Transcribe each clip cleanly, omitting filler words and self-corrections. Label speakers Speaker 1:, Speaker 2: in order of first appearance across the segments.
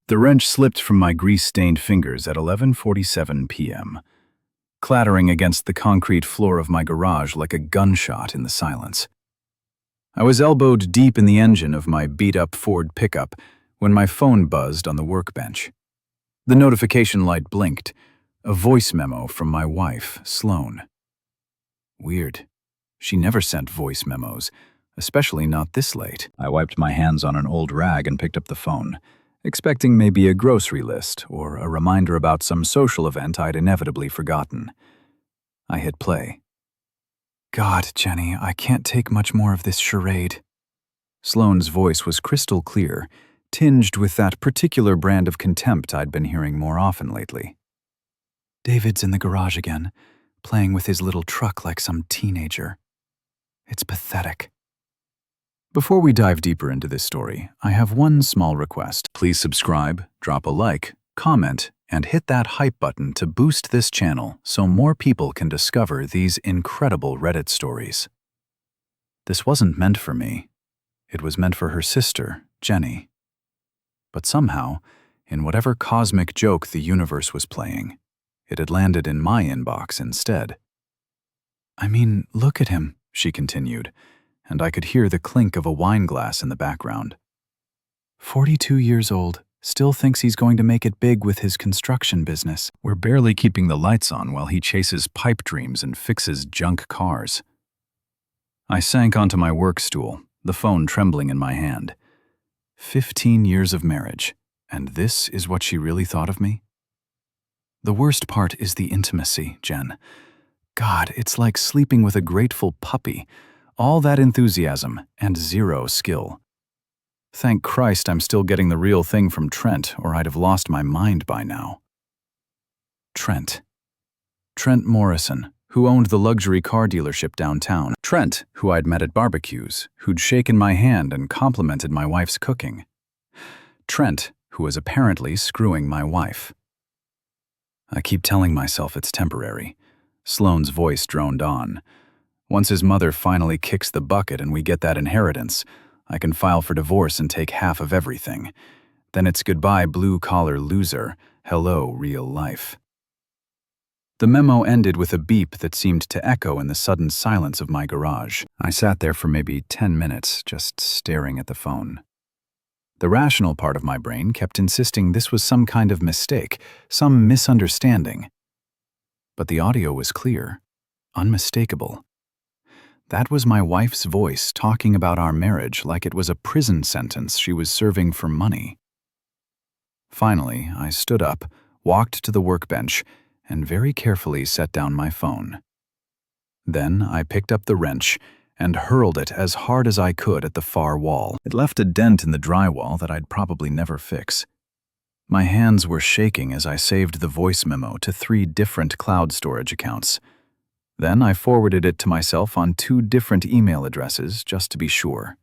Speaker 1: The wrench slipped from my grease-stained fingers at 11:47 p.m., clattering against the concrete floor of my garage like a gunshot in the silence. I was elbowed deep in the engine of my beat-up Ford pickup when my phone buzzed on the workbench. The notification light blinked, a voice memo from my wife, Sloan. Weird. She never sent voice memos, especially not this late. I wiped my hands on an old rag and picked up the phone, expecting maybe a grocery list or a reminder about some social event I'd inevitably forgotten. I hit play. God, Jenny, I can't take much more of this charade. Sloane's voice was crystal clear, tinged with that particular brand of contempt I'd been hearing more often lately. David's in the garage again, playing with his little truck like some teenager. It's pathetic. Before we dive deeper into this story, I have one small request. Please subscribe, drop a like, comment, and hit that hype button to boost this channel so more people can discover these incredible Reddit stories. This wasn't meant for me. It was meant for her sister, Jenny. But somehow, in whatever cosmic joke the universe was playing, it had landed in my inbox instead. I mean, look at him, she continued, and I could hear the clink of a wine glass in the background. 42 years old, still thinks he's going to make it big with his construction business. We're barely keeping the lights on while he chases pipe dreams and fixes junk cars. I sank onto my work stool, the phone trembling in my hand. 15 years of marriage, and this is what she really thought of me? The worst part is the intimacy, Jen. God, it's like sleeping with a grateful puppy. All that enthusiasm and zero skill. Thank Christ I'm still getting the real thing from Trent, or I'd have lost my mind by now. Trent Morrison, who owned the luxury car dealership downtown. Trent, who I'd met at barbecues, who'd shaken my hand and complimented my wife's cooking. Trent, who was apparently screwing my wife. I keep telling myself it's temporary. Sloane's voice droned on. Once his mother finally kicks the bucket and we get that inheritance, I can file for divorce and take half of everything. Then it's goodbye blue-collar loser, hello real life. The memo ended with a beep that seemed to echo in the sudden silence of my garage. I sat there for maybe 10 minutes, just staring at the phone. The rational part of my brain kept insisting this was some kind of mistake, some misunderstanding. But the audio was clear, unmistakable. That was my wife's voice talking about our marriage like it was a prison sentence she was serving for money. Finally, I stood up, walked to the workbench, and very carefully set down my phone. Then I picked up the wrench and hurled it as hard as I could at the far wall. It left a dent in the drywall that I'd probably never fix. My hands were shaking as I saved the voice memo to 3 different cloud storage accounts. Then I forwarded it to myself on 2 different email addresses just to be sure.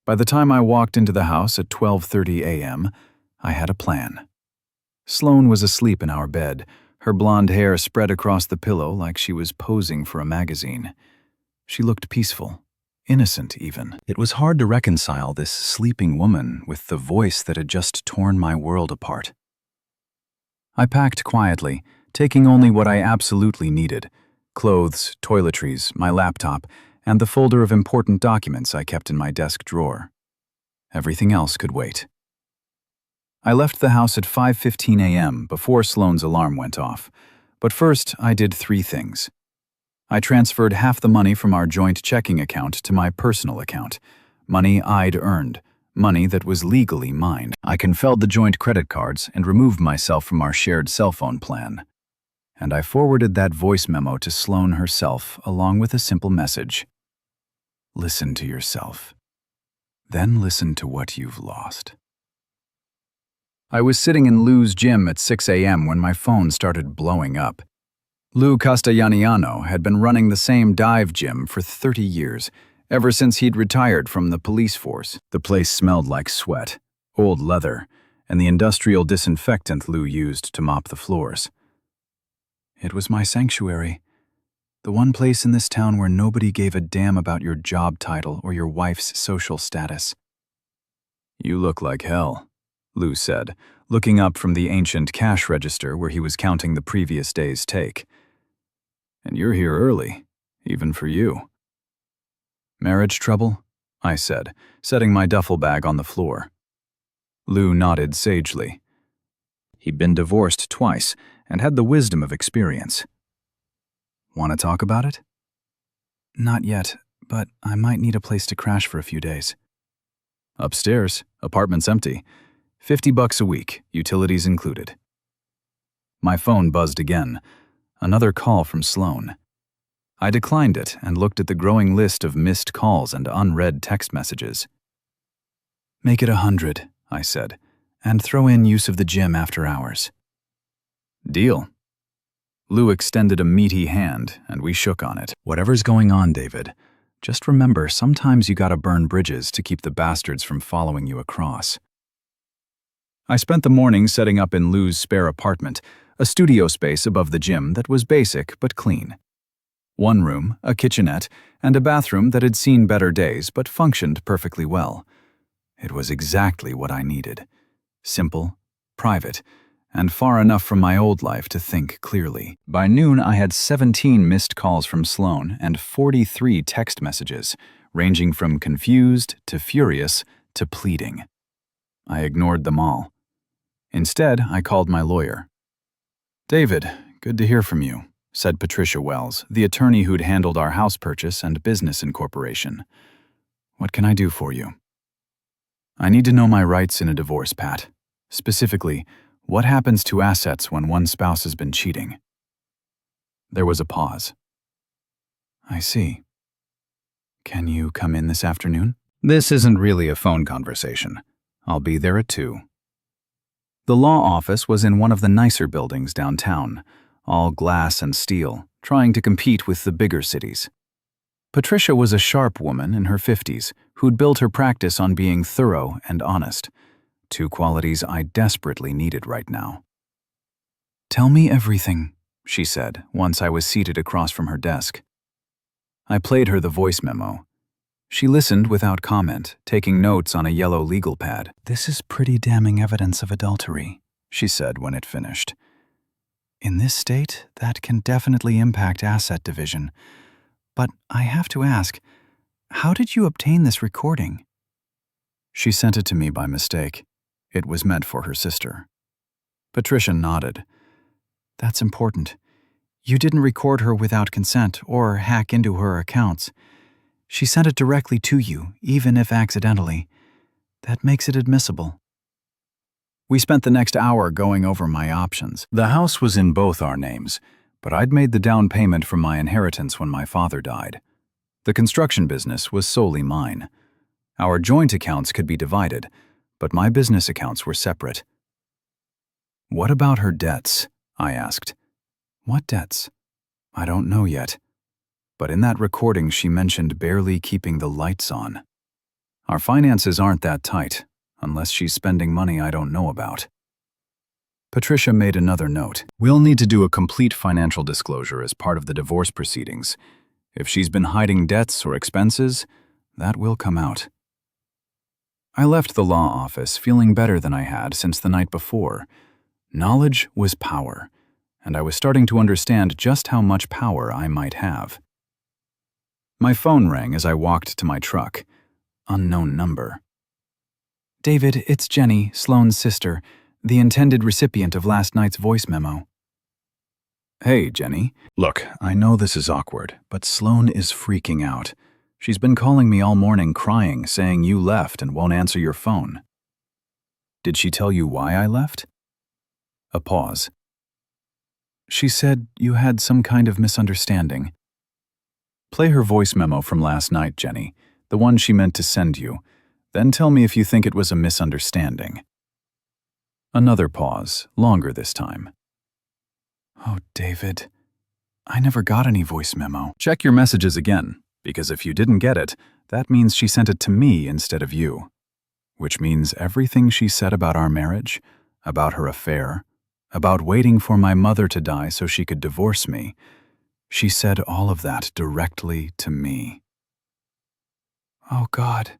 Speaker 1: By the time I walked into the house at 12:30 a.m., I had a plan. Sloane was asleep in our bed, her blonde hair spread across the pillow like she was posing for a magazine. She looked peaceful, innocent even. It was hard to reconcile this sleeping woman with the voice that had just torn my world apart. I packed quietly, taking only what I absolutely needed: clothes, toiletries, my laptop, and the folder of important documents I kept in my desk drawer. Everything else could wait. I left the house at 5:15 a.m. before Sloane's alarm went off, but first I did 3 things. I transferred half the money from our joint checking account to my personal account, money I'd earned, money that was legally mine. I confelled the joint credit cards and removed myself from our shared cell phone plan. And I forwarded that voice memo to Sloane herself along with a simple message. Listen to yourself. Then listen to what you've lost. I was sitting in Lou's gym at 6 a.m. when my phone started blowing up. Lou Castellaniano had been running the same dive gym for 30 years, ever since he'd retired from the police force. The place smelled like sweat, old leather, and the industrial disinfectant Lou used to mop the floors. It was my sanctuary, the one place in this town where nobody gave a damn about your job title or your wife's social status. You look like hell, Lou said, looking up from the ancient cash register where he was counting the previous day's take. And you're here early, even for you. Marriage trouble? I said, setting my duffel bag on the floor. Lou nodded sagely. He'd been divorced twice and had the wisdom of experience. Want to talk about it? Not yet, but I might need a place to crash for a few days. Upstairs, apartment's empty. $50 a week, utilities included. My phone buzzed again. Another call from Sloan. I declined it and looked at the growing list of missed calls and unread text messages. Make it 100, I said, and throw in use of the gym after hours. Deal. Lou extended a meaty hand, and we shook on it. Whatever's going on, David, just remember sometimes you gotta burn bridges to keep the bastards from following you across. I spent the morning setting up in Lou's spare apartment, a studio space above the gym that was basic but clean. One room, a kitchenette, and a bathroom that had seen better days but functioned perfectly well. It was exactly what I needed. Simple, private, and far enough from my old life to think clearly. By noon, I had 17 missed calls from Sloan and 43 text messages, ranging from confused to furious to pleading. I ignored them all. Instead, I called my lawyer. David, good to hear from you, said Patricia Wells, the attorney who'd handled our house purchase and business incorporation. What can I do for you? I need to know my rights in a divorce, Pat. Specifically, what happens to assets when one spouse has been cheating? There was a pause. I see. Can you come in this afternoon? This isn't really a phone conversation. I'll be there at 2. The law office was in one of the nicer buildings downtown, all glass and steel, trying to compete with the bigger cities. Patricia was a sharp woman in her 50s who'd built her practice on being thorough and honest, 2 qualities I desperately needed right now. Tell me everything, she said, once I was seated across from her desk. I played her the voice memo. She listened without comment, taking notes on a yellow legal pad. This is pretty damning evidence of adultery, she said when it finished. In this state, that can definitely impact asset division. But I have to ask, how did you obtain this recording? She sent it to me by mistake. It was meant for her sister. Patricia nodded. That's important. You didn't record her without consent or hack into her accounts. She sent it directly to you, even if accidentally. That makes it admissible. We spent the next hour going over my options. The house was in both our names, but I'd made the down payment from my inheritance when my father died. The construction business was solely mine. Our joint accounts could be divided, but my business accounts were separate. What about her debts? I asked. What debts? I don't know yet. But in that recording she mentioned barely keeping the lights on. Our finances aren't that tight, unless she's spending money I don't know about. Patricia made another note. We'll need to do a complete financial disclosure as part of the divorce proceedings. If she's been hiding debts or expenses, that will come out. I left the law office feeling better than I had since the night before. Knowledge was power, and I was starting to understand just how much power I might have. My phone rang as I walked to my truck. Unknown number. David, it's Jenny, Sloane's sister, the intended recipient of last night's voice memo. Hey, Jenny. Look, I know this is awkward, but Sloane is freaking out. She's been calling me all morning crying, saying you left and won't answer your phone. Did she tell you why I left? A pause. She said you had some kind of misunderstanding. Play her voice memo from last night, Jenny, the one she meant to send you. Then tell me if you think it was a misunderstanding. Another pause, longer this time. Oh, David, I never got any voice memo. Check your messages again, because if you didn't get it, that means she sent it to me instead of you. Which means everything she said about our marriage, about her affair, about waiting for my mother to die so she could divorce me, she said all of that directly to me. Oh, God.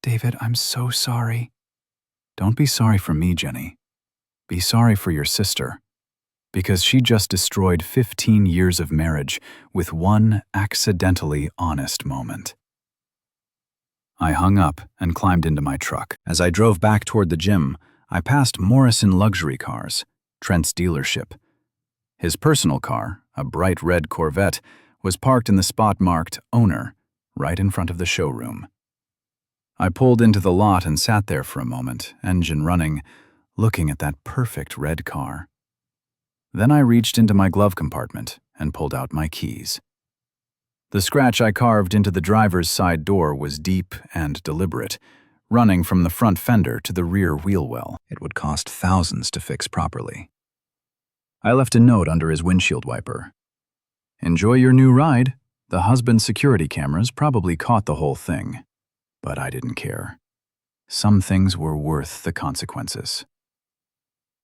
Speaker 1: David, I'm so sorry. Don't be sorry for me, Jenny. Be sorry for your sister, because she just destroyed 15 years of marriage with one accidentally honest moment. I hung up and climbed into my truck. As I drove back toward the gym, I passed Morrison Luxury Cars, Trent's dealership. His personal car, a bright red Corvette, was parked in the spot marked Owner, right in front of the showroom. I pulled into the lot and sat there for a moment, engine running, looking at that perfect red car. Then I reached into my glove compartment and pulled out my keys. The scratch I carved into the driver's side door was deep and deliberate, running from the front fender to the rear wheel well. It would cost thousands to fix properly. I left a note under his windshield wiper. "Enjoy your new ride. The husband's security cameras probably caught the whole thing." But I didn't care. Some things were worth the consequences.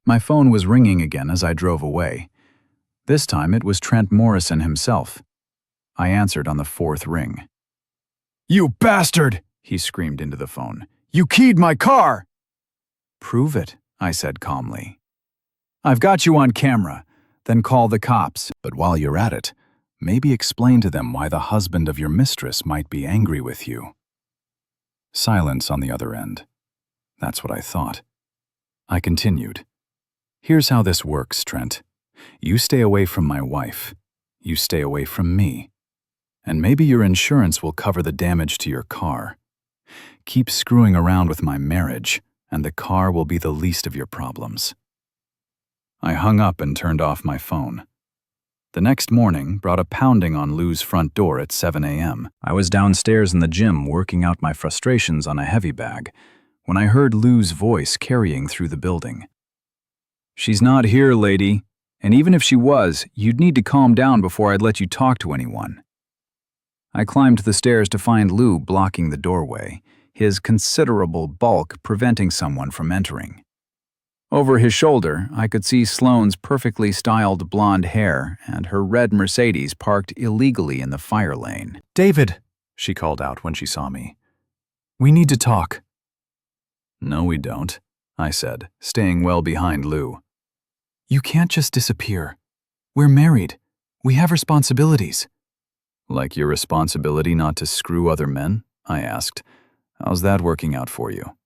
Speaker 1: My phone was ringing again as I drove away. This time it was Trent Morrison himself. I answered on the fourth ring. "You bastard!" he screamed into the phone. "You keyed my car!" "Prove it," I said calmly. "I've got you on camera. Then call the cops. But while you're at it, maybe explain to them why the husband of your mistress might be angry with you." Silence on the other end. That's what I thought. I continued. "Here's how this works, Trent. You stay away from my wife. You stay away from me. And maybe your insurance will cover the damage to your car. Keep screwing around with my marriage, and the car will be the least of your problems." I hung up and turned off my phone. The next morning brought a pounding on Lou's front door at 7 a.m. I was downstairs in the gym working out my frustrations on a heavy bag when I heard Lou's voice carrying through the building. "She's not here, lady, and even if she was, you'd need to calm down before I'd let you talk to anyone." I climbed the stairs to find Lou blocking the doorway, his considerable bulk preventing someone from entering. Over his shoulder, I could see Sloane's perfectly styled blonde hair and her red Mercedes parked illegally in the fire lane. "David," she called out when she saw me. "We need to talk." "No, we don't," I said, staying well behind Lou. "You can't just disappear. We're married. We have responsibilities." "Like your responsibility not to screw other men?" I asked. "How's that working out for you?"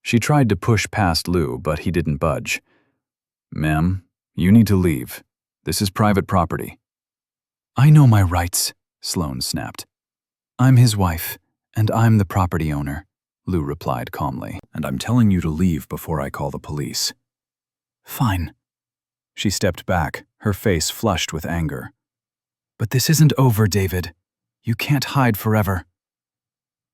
Speaker 1: She tried to push past Lou, but he didn't budge. "Ma'am, you need to leave. This is private property." "I know my rights," Sloane snapped. "I'm his wife, and I'm the property owner," Lou replied calmly. "And I'm telling you to leave before I call the police." "Fine." She stepped back, her face flushed with anger. "But this isn't over, David. You can't hide forever."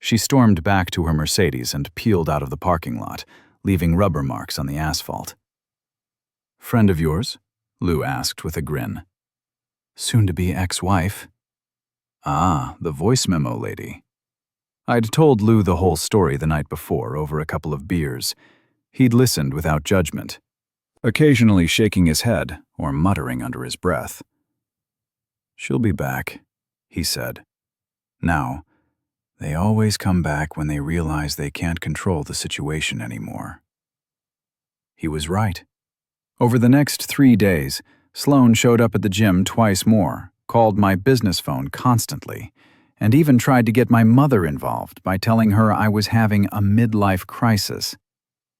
Speaker 1: She stormed back to her Mercedes and peeled out of the parking lot, leaving rubber marks on the asphalt. "Friend of yours?" Lou asked with a grin. "Soon-to-be ex-wife." "Ah, the voice memo lady." I'd told Lou the whole story the night before over a couple of beers. He'd listened without judgment, occasionally shaking his head or muttering under his breath. "She'll be back," he said. "Now, they always come back when they realize they can't control the situation anymore." He was right. Over the next 3 days, Sloane showed up at the gym twice more, called my business phone constantly, and even tried to get my mother involved by telling her I was having a midlife crisis.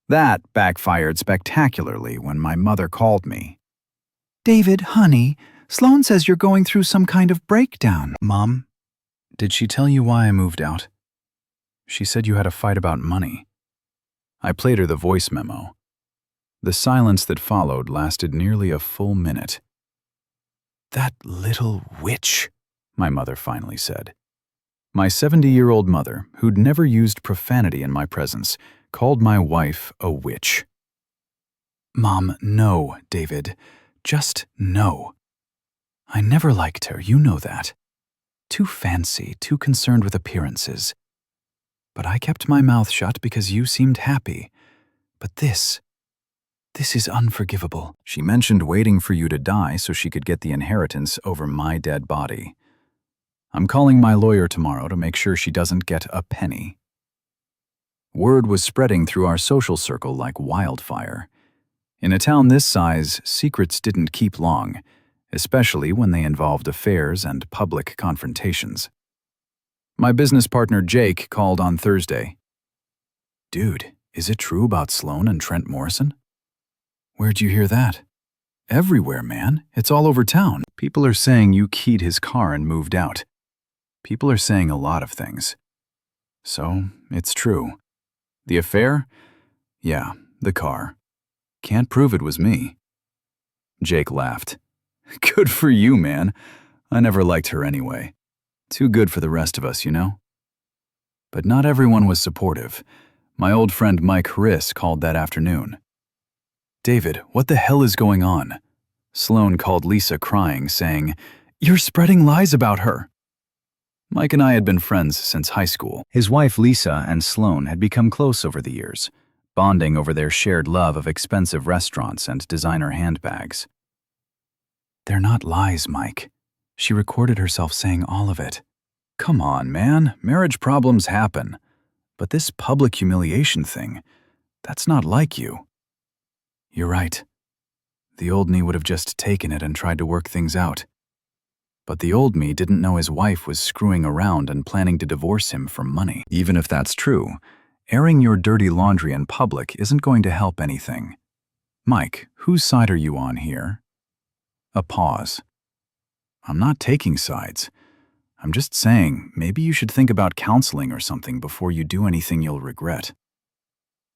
Speaker 1: That backfired spectacularly when my mother called me. "David, honey, Sloane says you're going through some kind of breakdown." "Mom, did she tell you why I moved out?" "She said you had a fight about money." I played her the voice memo. The silence that followed lasted nearly a full minute. "That little witch," my mother finally said. My 70-year-old mother, who'd never used profanity in my presence, called my wife a witch. "Mom, no, David. Just no. I never liked her, you know that. Too fancy, too concerned with appearances. But I kept my mouth shut because you seemed happy. But this is unforgivable." She mentioned waiting for you to die so she could get the inheritance over my dead body. "I'm calling my lawyer tomorrow to make sure she doesn't get a penny." Word was spreading through our social circle like wildfire. In a town this size, secrets didn't keep long, especially when they involved affairs and public confrontations. My business partner Jake called on Thursday. "Dude, is it true about Sloan and Trent Morrison?" "Where'd you hear that?" "Everywhere, man. It's all over town. People are saying you keyed his car and moved out. People are saying a lot of things. So, it's true. The affair? Yeah, the car. Can't prove it was me." Jake laughed. "Good for you, man. I never liked her anyway. Too good for the rest of us, you know?" But not everyone was supportive. My old friend Mike Harris called that afternoon. "David, what the hell is going on?" Sloan called Lisa crying, saying, "You're spreading lies about her." Mike and I had been friends since high school. His wife Lisa and Sloan had become close over the years, bonding over their shared love of expensive restaurants and designer handbags. "They're not lies, Mike. She recorded herself saying all of it." "Come on, man. Marriage problems happen. But this public humiliation thing, that's not like you." "You're right. The old me would have just taken it and tried to work things out. But the old me didn't know his wife was screwing around and planning to divorce him for money. Even if that's true, airing your dirty laundry in public isn't going to help anything. Mike, whose side are you on here?" A pause. "I'm not taking sides. I'm just saying, maybe you should think about counseling or something before you do anything you'll regret."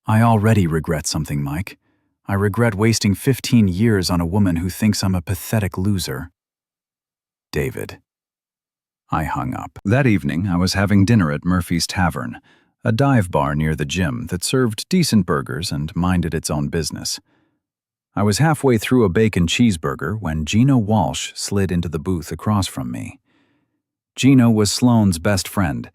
Speaker 1: "I already regret something, Mike. I regret wasting 15 years on a woman who thinks I'm a pathetic loser." David. I hung up. That evening, I was having dinner at Murphy's Tavern, a dive bar near the gym that served decent burgers and minded its own business. I was halfway through a bacon cheeseburger when Gina Walsh slid into the booth across from me. Gina was Sloane's best friend,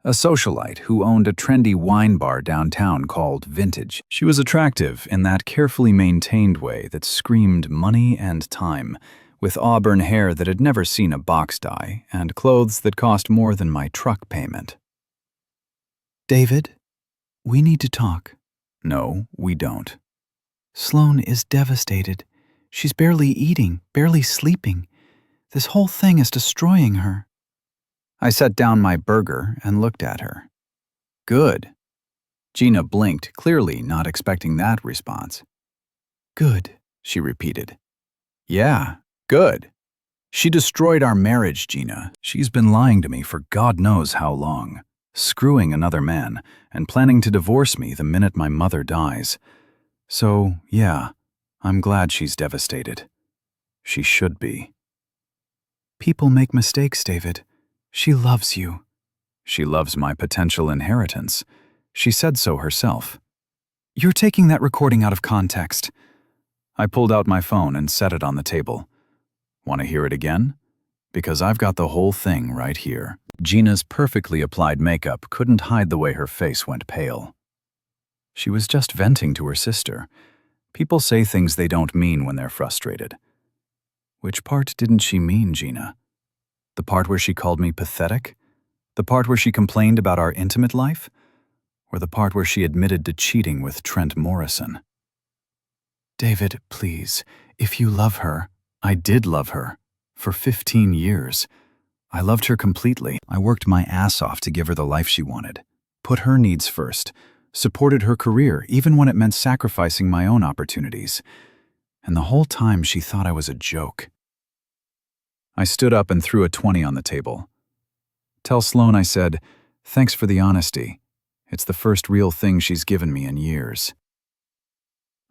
Speaker 1: a socialite who owned a trendy wine bar downtown called Vintage. She was attractive in that carefully maintained way that screamed money and time, with auburn hair that had never seen a box dye and clothes that cost more than my truck payment. "David, we need to talk." "No, we don't." "Sloan is devastated. She's barely eating, barely sleeping. This whole thing is destroying her." I set down my burger and looked at her. "Good." Gina blinked, clearly not expecting that response. "Good," she repeated. "Yeah, good. She destroyed our marriage, Gina. She's been lying to me for God knows how long, screwing another man, and planning to divorce me the minute my mother dies. So, yeah, I'm glad she's devastated. She should be." "People make mistakes, David. She loves you." "She loves my potential inheritance. She said so herself." "You're taking that recording out of context." I pulled out my phone and set it on the table. "Want to hear it again? Because I've got the whole thing right here." Gina's perfectly applied makeup couldn't hide the way her face went pale. She was just venting to her sister. People say things they don't mean when they're frustrated. Which part didn't she mean, Gina? The part where she called me pathetic? The part where she complained about our intimate life? Or the part where she admitted to cheating with Trent Morrison? "David, please, if you love her..." "I did love her. For 15 years. I loved her completely. I worked my ass off to give her the life she wanted. Put her needs first. Supported her career, even when it meant sacrificing my own opportunities. And the whole time she thought I was a joke." I stood up and threw a 20 on the table. "Tell Sloan," I said, "thanks for the honesty. It's the first real thing she's given me in years."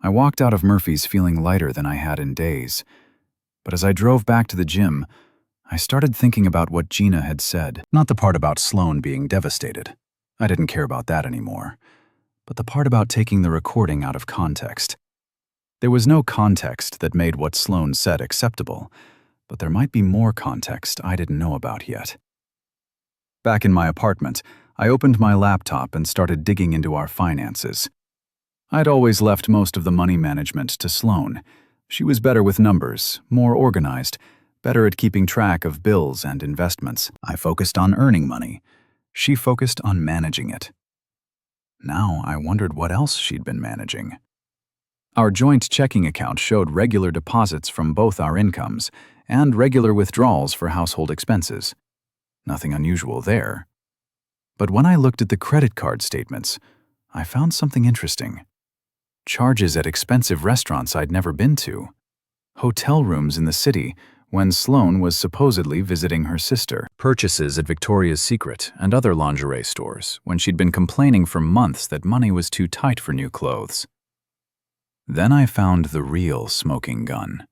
Speaker 1: I walked out of Murphy's feeling lighter than I had in days. But as I drove back to the gym, I started thinking about what Gina had said. Not the part about Sloan being devastated. I didn't care about that anymore. But the part about taking the recording out of context. There was no context that made what Sloan said acceptable, but there might be more context I didn't know about yet. Back in my apartment, I opened my laptop and started digging into our finances. I'd always left most of the money management to Sloan. She was better with numbers, more organized, better at keeping track of bills and investments. I focused on earning money. She focused on managing it. Now I wondered what else she'd been managing. Our joint checking account showed regular deposits from both our incomes and regular withdrawals for household expenses. Nothing unusual there. But when I looked at the credit card statements, I found something interesting. Charges at expensive restaurants I'd never been to. Hotel rooms in the city when Sloane was supposedly visiting her sister. Purchases at Victoria's Secret and other lingerie stores when she'd been complaining for months that money was too tight for new clothes. Then I found the real smoking gun.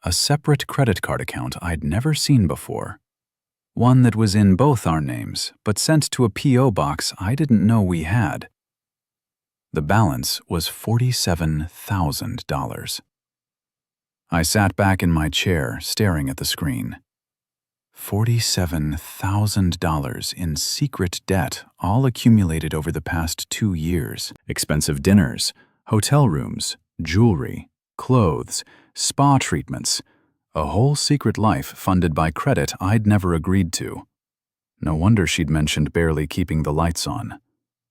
Speaker 1: A separate credit card account I'd never seen before. One that was in both our names, but sent to a P.O. box I didn't know we had. The balance was $47,000. I sat back in my chair, staring at the screen. $47,000 in secret debt, all accumulated over the past 2 years. Expensive dinners, hotel rooms, jewelry, clothes, spa treatments. A whole secret life funded by credit I'd never agreed to. No wonder she'd mentioned barely keeping the lights on.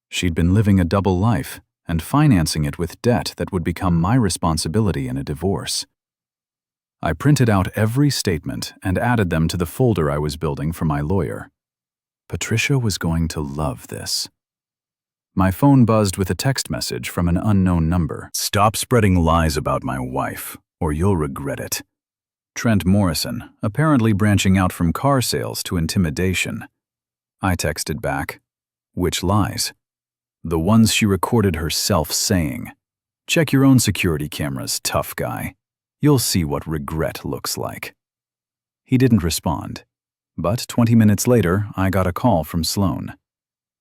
Speaker 1: She'd been living a double life and financing it with debt that would become my responsibility in a divorce. I printed out every statement and added them to the folder I was building for my lawyer. Patricia was going to love this. My phone buzzed with a text message from an unknown number. "Stop spreading lies about my wife, or you'll regret it." Trent Morrison, apparently branching out from car sales to intimidation. I texted back, "Which lies?" "The ones she recorded herself saying. Check your own security cameras, tough guy. You'll see what regret looks like." He didn't respond, but 20 minutes later, I got a call from Sloane.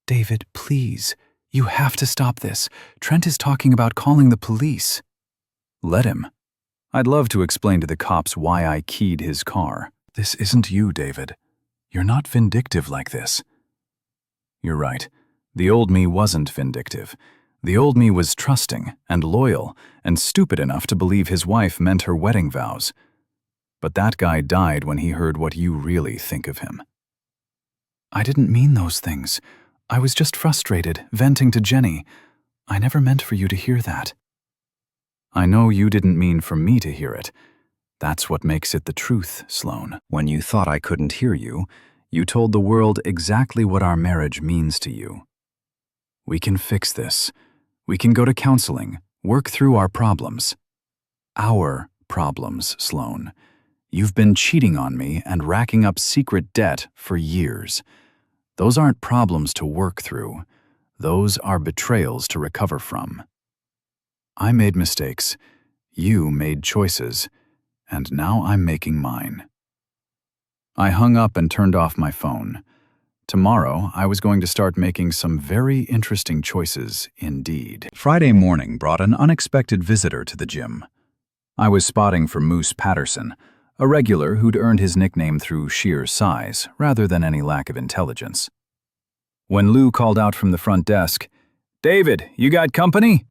Speaker 1: "David, please, you have to stop this. Trent is talking about calling the police." "Let him. I'd love to explain to the cops why I keyed his car." "This isn't you, David. You're not vindictive like this." "You're right. The old me wasn't vindictive. The old me was trusting and loyal and stupid enough to believe his wife meant her wedding vows. But that guy died when he heard what you really think of him." "I didn't mean those things. I was just frustrated, venting to Jenny. I never meant for you to hear that." "I know you didn't mean for me to hear it. That's what makes it the truth, Sloane. When you thought I couldn't hear you, you told the world exactly what our marriage means to you. We can fix this. We can go to counseling, work through our problems. Our problems, Sloane. You've been cheating on me and racking up secret debt for years. Those aren't problems to work through. Those are betrayals to recover from. I made mistakes. You made choices. And now I'm making mine." I hung up and turned off my phone. Tomorrow, I was going to start making some very interesting choices indeed. Friday morning brought an unexpected visitor to the gym. I was spotting for Moose Patterson, a regular who'd earned his nickname through sheer size rather than any lack of intelligence. When Lou called out from the front desk, "David, you got company?"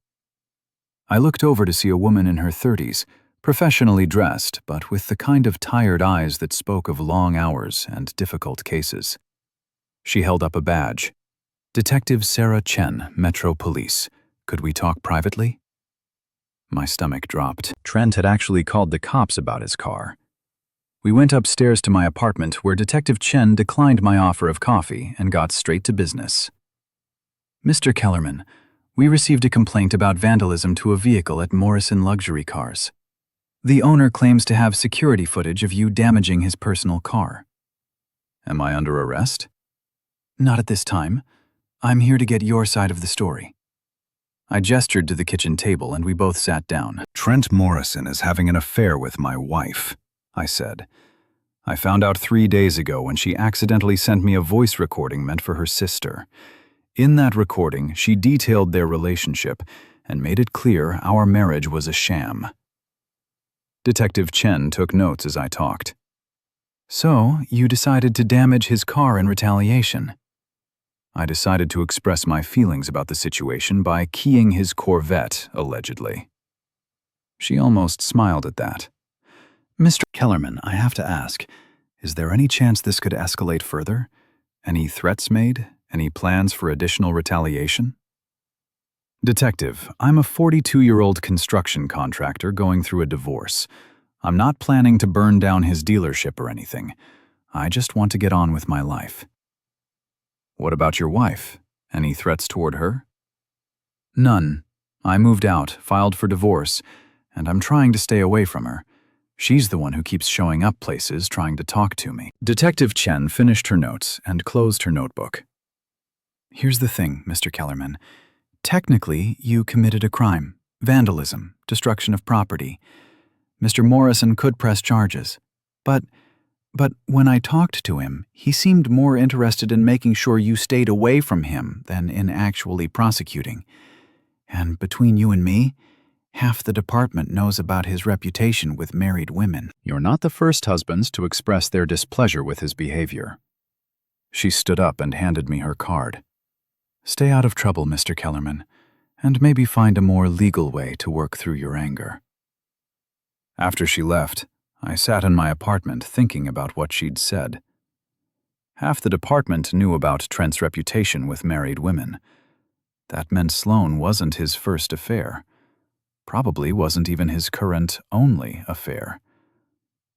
Speaker 1: I looked over to see a woman in her 30s, professionally dressed, but with the kind of tired eyes that spoke of long hours and difficult cases. She held up a badge. "Detective Sarah Chen, Metro Police. Could we talk privately?" My stomach dropped. Trent had actually called the cops about his car. We went upstairs to my apartment where Detective Chen declined my offer of coffee and got straight to business. "Mr. Kellerman, we received a complaint about vandalism to a vehicle at Morrison Luxury Cars. The owner claims to have security footage of you damaging his personal car." "Am I under arrest?" "Not at this time. I'm here to get your side of the story." I gestured to the kitchen table and we both sat down. "Trent Morrison is having an affair with my wife," I said. "I found out 3 days ago when she accidentally sent me a voice recording meant for her sister. In that recording, she detailed their relationship and made it clear our marriage was a sham." Detective Chen took notes as I talked. "So, you decided to damage his car in retaliation?" I decided to express my feelings about the situation by keying his Corvette, allegedly. She almost smiled at that. "Mr. Kellerman, I have to ask, is there any chance this could escalate further? Any threats made? Any plans for additional retaliation?" Detective, I'm a 42-year-old construction contractor going through a divorce. I'm not planning to burn down his dealership or anything. I just want to get on with my life. What about your wife? Any threats toward her? None. I moved out, filed for divorce, and I'm trying to stay away from her. She's the one who keeps showing up places trying to talk to me. Detective Chen finished her notes and closed her notebook. Here's the thing, Mr. Kellerman. Technically, you committed a crime. Vandalism, destruction of property. Mr. Morrison could press charges. But when I talked to him, he seemed more interested in making sure you stayed away from him than in actually prosecuting. And between you and me, half the department knows about his reputation with married women. You're not the first husbands to express their displeasure with his behavior. She stood up and handed me her card. Stay out of trouble, Mr. Kellerman, and maybe find a more legal way to work through your anger. After she left, I sat in my apartment thinking about what she'd said. Half the department knew about Trent's reputation with married women. That meant Sloane wasn't his first affair. Probably wasn't even his current only affair.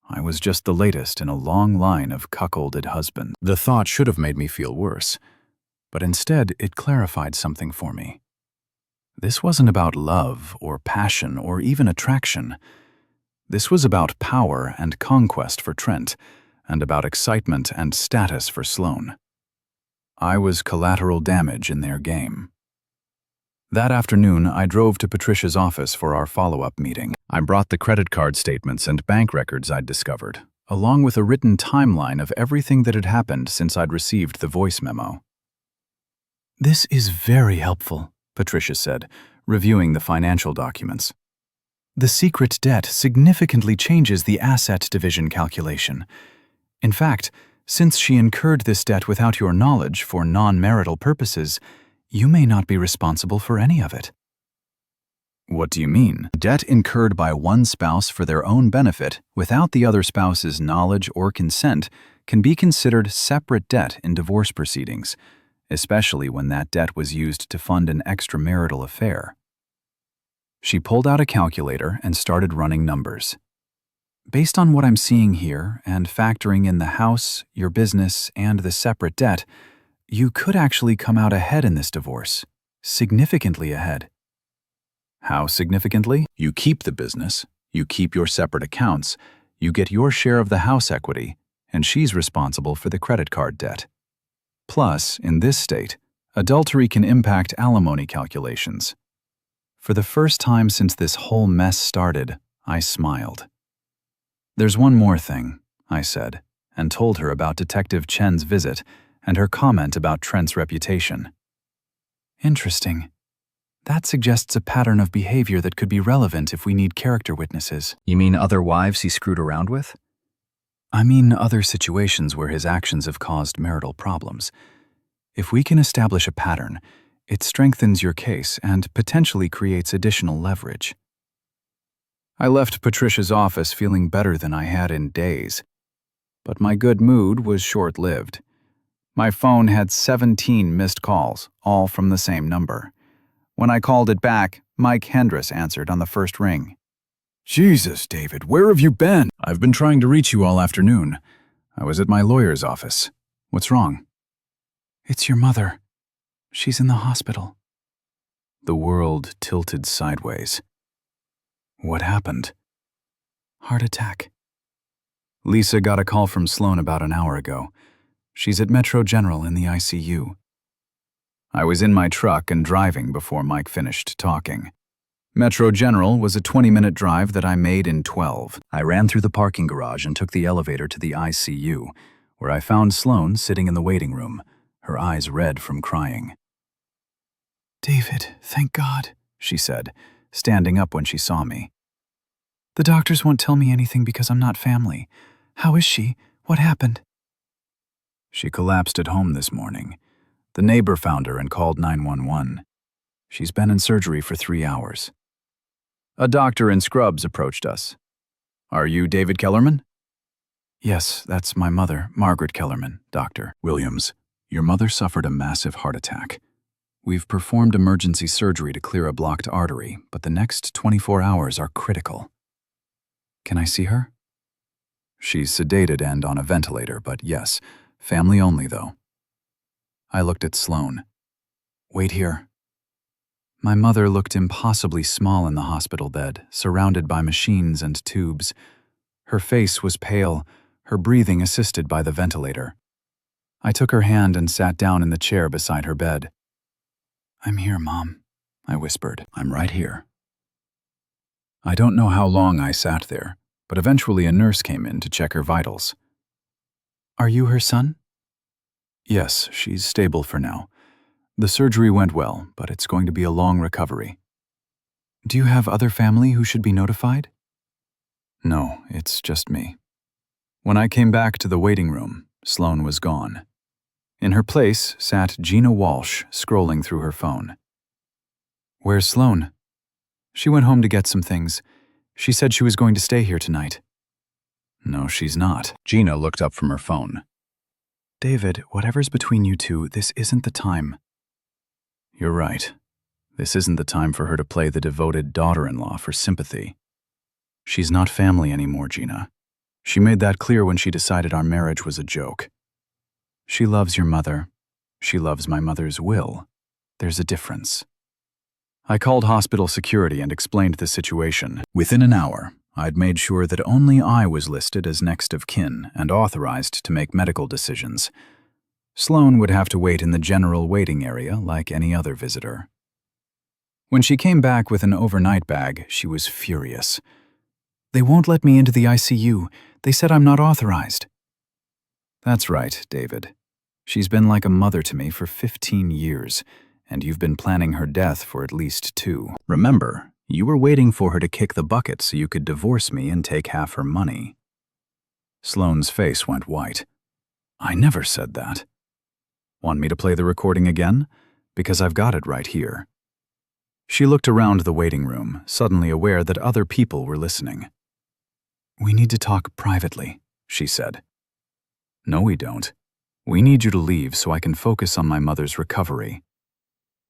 Speaker 1: I was just the latest in a long line of cuckolded husbands. The thought should have made me feel worse, but instead it clarified something for me. This wasn't about love or passion or even attraction. This was about power and conquest for Trent, and about excitement and status for Sloane. I was collateral damage in their game. That afternoon, I drove to Patricia's office for our follow-up meeting. I brought the credit card statements and bank records I'd discovered, along with a written timeline of everything that had happened since I'd received the voice memo. This is very helpful, Patricia said, reviewing the financial documents. The secret debt significantly changes the asset division calculation. In fact, since she incurred this debt without your knowledge for non-marital purposes, you may not be responsible for any of it. What do you mean? Debt incurred by one spouse for their own benefit without the other spouse's knowledge or consent can be considered separate debt in divorce proceedings, especially when that debt was used to fund an extramarital affair. She pulled out a calculator and started running numbers. Based on what I'm seeing here and factoring in the house, your business, and the separate debt, you could actually come out ahead in this divorce, significantly ahead. How significantly? You keep the business, you keep your separate accounts, you get your share of the house equity, and she's responsible for the credit card debt. Plus, in this state, adultery can impact alimony calculations. For the first time since this whole mess started, I smiled. There's one more thing, I said, and told her about Detective Chen's visit and her comment about Trent's reputation. Interesting. That suggests a pattern of behavior that could be relevant if we need character witnesses. You mean other wives he screwed around with? I mean other situations where his actions have caused marital problems. If we can establish a pattern, it strengthens your case and potentially creates additional leverage. I left Patricia's office feeling better than I had in days, but my good mood was short-lived. My phone had 17 missed calls, all from the same number. When I called it back, Mike Hendress answered on the first ring. Jesus, David, where have you been? I've been trying to reach you all afternoon. I was at my lawyer's office. What's wrong? It's your mother. She's in the hospital. The world tilted sideways. What happened? Heart attack. Lisa got a call from Sloane about an hour ago. She's at Metro General in the ICU. I was in my truck and driving before Mike finished talking. Metro General was a 20-minute drive that I made in 12. I ran through the parking garage and took the elevator to the ICU, where I found Sloane sitting in the waiting room, her eyes red from crying. David, thank God, she said, standing up when she saw me. The doctors won't tell me anything because I'm not family. How is she? What happened? She collapsed at home this morning. The neighbor found her and called 911. She's been in surgery for 3 hours. A doctor in scrubs approached us. Are you David Kellerman? Yes, that's my mother, Margaret Kellerman, Doctor. Williams, your mother suffered a massive heart attack. We've performed emergency surgery to clear a blocked artery, but the next 24 hours are critical. Can I see her? She's sedated and on a ventilator, but yes, family only though. I looked at Sloan. Wait here. My mother looked impossibly small in the hospital bed, surrounded by machines and tubes. Her face was pale, her breathing assisted by the ventilator. I took her hand and sat down in the chair beside her bed. I'm here, Mom, I whispered. I'm right here. I don't know how long I sat there, but eventually a nurse came in to check her vitals. Are you her son? Yes, she's stable for now. The surgery went well, but it's going to be a long recovery. Do you have other family who should be notified? No, it's just me. When I came back to the waiting room, Sloan was gone. In her place sat Gina Walsh, scrolling through her phone. Where's Sloan? She went home to get some things. She said she was going to stay here tonight. No, she's not. Gina looked up from her phone. David, whatever's between you two, this isn't the time. You're right. This isn't the time for her to play the devoted daughter-in-law for sympathy. She's not family anymore, Gina. She made that clear when she decided our marriage was a joke. She loves your mother. She loves my mother's will. There's a difference. I called hospital security and explained the situation. Within an hour, I'd made sure that only I was listed as next of kin and authorized to make medical decisions. Sloan would have to wait in the general waiting area like any other visitor. When she came back with an overnight bag, she was furious. They won't let me into the ICU. They said I'm not authorized. That's right, David. She's been like a mother to me for 15 years, and you've been planning her death for at least 2. Remember, you were waiting for her to kick the bucket so you could divorce me and take half her money. Sloane's face went white. I never said that. Want me to play the recording again? Because I've got it right here. She looked around the waiting room, suddenly aware that other people were listening. We need to talk privately, she said. No, we don't. We need you to leave so I can focus on my mother's recovery.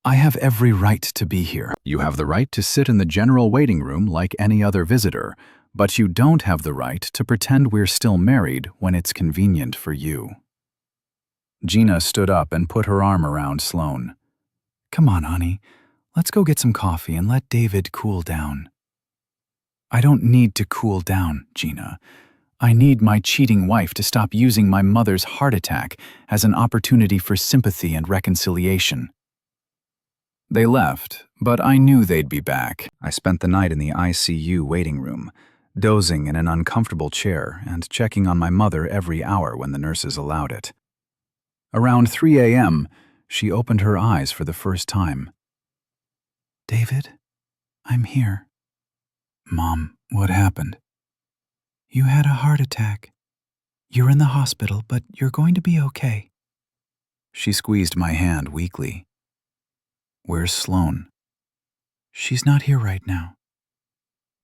Speaker 1: I have every right to be here. You have the right to sit in the general waiting room like any other visitor, but you don't have the right to pretend we're still married when it's convenient for you. Gina stood up and put her arm around Sloan. Come on, honey. Let's go get some coffee and let David cool down. I don't need to cool down, Gina. I need my cheating wife to stop using my mother's heart attack as an opportunity for sympathy and reconciliation. They left, but I knew they'd be back. I spent the night in the ICU waiting room, dozing in an uncomfortable chair and checking on my mother every hour when the nurses allowed it. Around 3 a.m., she opened her eyes for the first time. David, I'm here. Mom, what happened? You had a heart attack. You're in the hospital, but you're going to be okay. She squeezed my hand weakly. Where's Sloan? She's not here right now.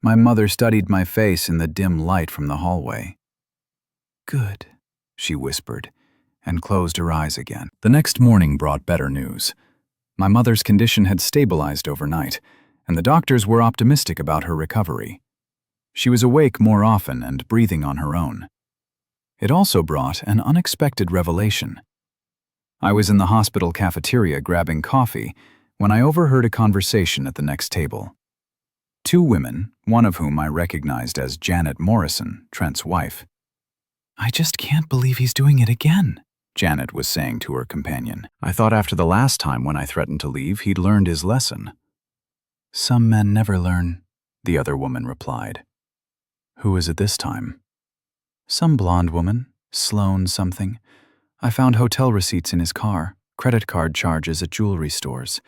Speaker 1: My mother studied my face in the dim light from the hallway. Good, she whispered, and closed her eyes again. The next morning brought better news. My mother's condition had stabilized overnight, and the doctors were optimistic about her recovery. She was awake more often and breathing on her own. It also brought an unexpected revelation. I was in the hospital cafeteria grabbing coffee when I overheard a conversation at the next table. 2 women, one of whom I recognized as Janet Morrison, Trent's wife. I just can't believe he's doing it again, Janet was saying to her companion. I thought after the last time when I threatened to leave, he'd learned his lesson. Some men never learn, the other woman replied. Who is it this time? Some blonde woman, Sloan something. I found hotel receipts in his car, credit card charges at jewelry stores.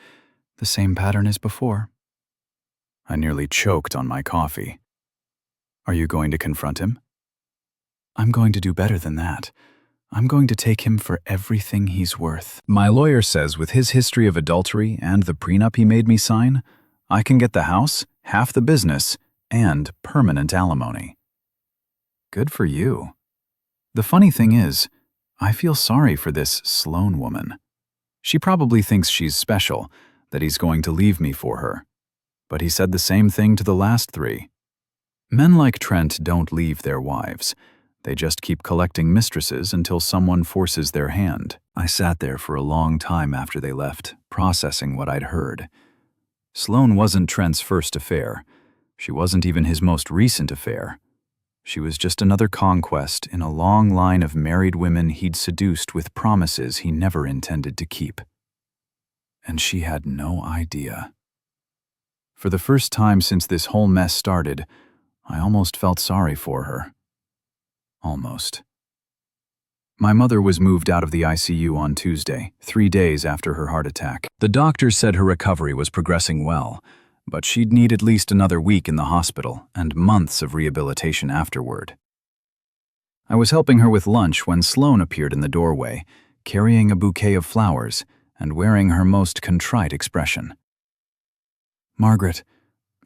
Speaker 1: The same pattern as before. I nearly choked on my coffee. Are you going to confront him? I'm going to do better than that. I'm going to take him for everything he's worth. My lawyer says with his history of adultery and the prenup he made me sign, I can get the house, half the business, and permanent alimony. Good for you. The funny thing is, I feel sorry for this Sloan woman. She probably thinks she's special, that he's going to leave me for her. But he said the same thing to the last 3. Men like Trent don't leave their wives. They just keep collecting mistresses until someone forces their hand. I sat there for a long time after they left, processing what I'd heard. Sloane wasn't Trent's first affair. She wasn't even his most recent affair. She was just another conquest in a long line of married women he'd seduced with promises he never intended to keep. And she had no idea. For the first time since this whole mess started, I almost felt sorry for her. Almost. My mother was moved out of the ICU on Tuesday, 3 days after her heart attack. The doctors said her recovery was progressing well, but she'd need at least another week in the hospital and months of rehabilitation afterward. I was helping her with lunch when Sloane appeared in the doorway, carrying a bouquet of flowers and wearing her most contrite expression. "Margaret,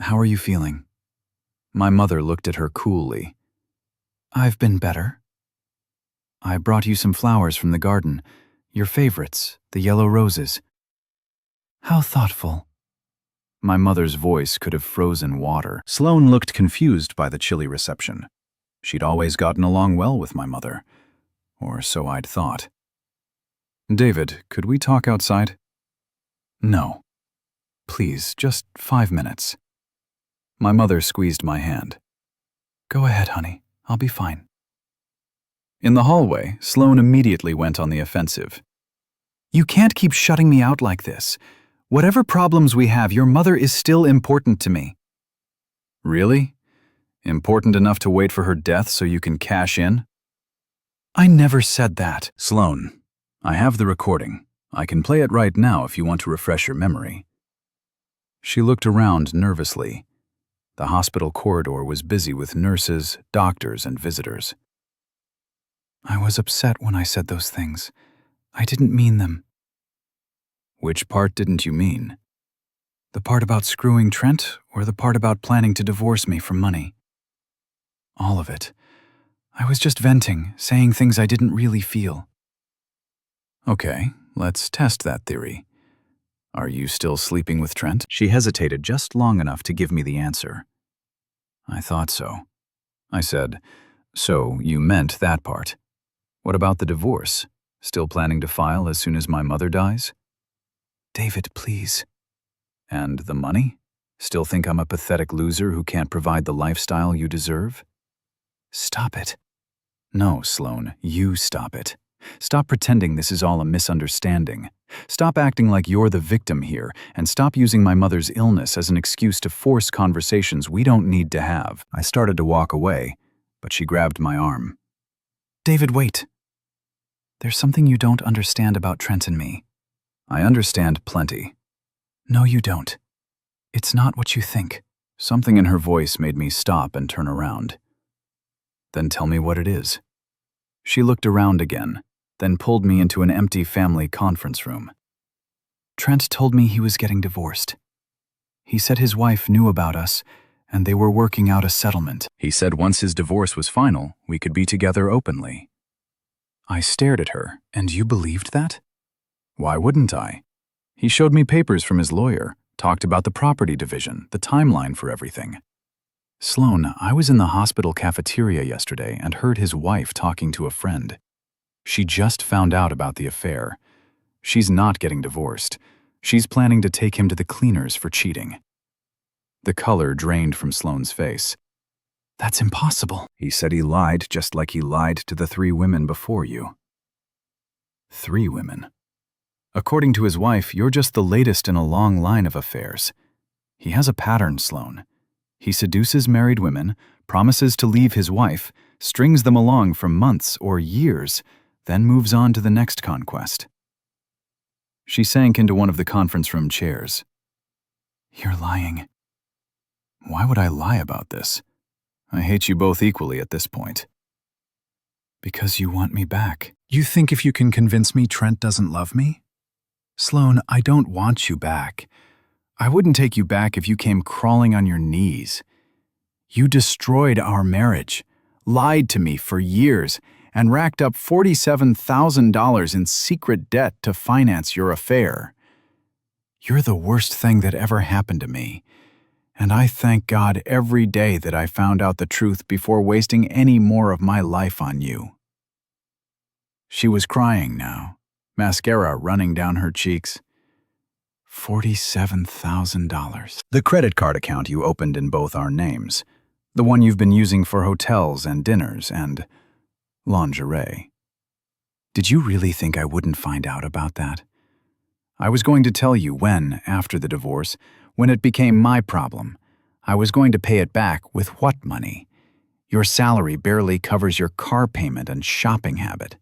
Speaker 1: how are you feeling?" My mother looked at her coolly. "I've been better. I brought you some flowers from the garden, your favorites, the yellow roses." "How thoughtful." My mother's voice could have frozen water. Sloane looked confused by the chilly reception. She'd always gotten along well with my mother, or so I'd thought. "David, could we talk outside?" "No. Please, just 5 minutes." My mother squeezed my hand. "Go ahead, honey. I'll be fine." In the hallway, Sloane immediately went on the offensive. "You can't keep shutting me out like this. Whatever problems we have, your mother is still important to me." "Really? Important enough to wait for her death so you can cash in?" "I never said that." "Sloane, I have the recording. I can play it right now if you want to refresh your memory." She looked around nervously. The hospital corridor was busy with nurses, doctors, and visitors. "I was upset when I said those things. I didn't mean them." "Which part didn't you mean?" "The part about screwing Trent, or the part about planning to divorce me for money?" "All of it. I was just venting, saying things I didn't really feel." "Okay, let's test that theory. Are you still sleeping with Trent?" She hesitated just long enough to give me the answer. "I thought so." I said, "So you meant that part. What about the divorce? Still planning to file as soon as my mother dies?" "David, please." "And the money? Still think I'm a pathetic loser who can't provide the lifestyle you deserve?" "Stop it." "No, Sloane, you stop it. Stop pretending this is all a misunderstanding. Stop acting like you're the victim here, and stop using my mother's illness as an excuse to force conversations we don't need to have." I started to walk away, but she grabbed my arm. "David, wait. There's something you don't understand about Trent and me." "I understand plenty." "No, you don't. It's not what you think." Something in her voice made me stop and turn around. "Then tell me what it is." She looked around again, then pulled me into an empty family conference room. "Trent told me he was getting divorced. He said his wife knew about us, and they were working out a settlement. He said once his divorce was final, we could be together openly." I stared at her. "And you believed that?" "Why wouldn't I? He showed me papers from his lawyer, talked about the property division, the timeline for everything." "Sloane, I was in the hospital cafeteria yesterday and heard his wife talking to a friend. She just found out about the affair. She's not getting divorced. She's planning to take him to the cleaners for cheating." The color drained from Sloane's face. "That's impossible." "He said he lied just like he lied to the 3 women before you." 3 women. According to his wife, you're just the latest in a long line of affairs. He has a pattern, Sloane. He seduces married women, promises to leave his wife, strings them along for months or years, then moves on to the next conquest. She sank into one of the conference room chairs. "You're lying." "Why would I lie about this? I hate you both equally at this point." "Because you want me back. You think if you can convince me Trent doesn't love me?" "Sloane, I don't want you back. I wouldn't take you back if you came crawling on your knees. You destroyed our marriage, lied to me for years, and racked up $47,000 in secret debt to finance your affair. You're the worst thing that ever happened to me, and I thank God every day that I found out the truth before wasting any more of my life on you." She was crying now, mascara running down her cheeks. $47,000. The credit card account you opened in both our names. The one you've been using for hotels and dinners and lingerie. Did you really think I wouldn't find out about that? I was going to tell you when, after the divorce, when it became my problem. I was going to pay it back with what money? Your salary barely covers your car payment and shopping habit.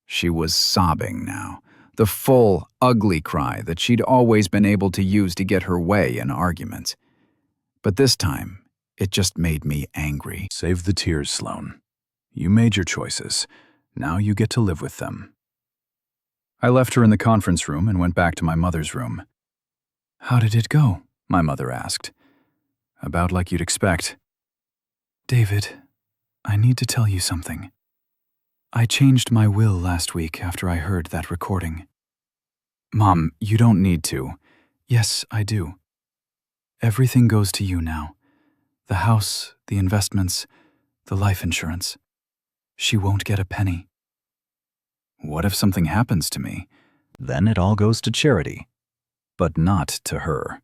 Speaker 1: She was sobbing now, the full, ugly cry that she'd always been able to use to get her way in arguments. But this time, it just made me angry. Save the tears, Sloan. You made your choices. Now you get to live with them. I left her in the conference room and went back to my mother's room. "How did it go?" my mother asked. "About like you'd expect." "David, I need to tell you something. I changed my will last week after I heard that recording." "Mom, you don't need to." "Yes, I do. Everything goes to you now. The house, the investments, the life insurance. She won't get a penny." "What if something happens to me? Then it all goes to charity. But not to her.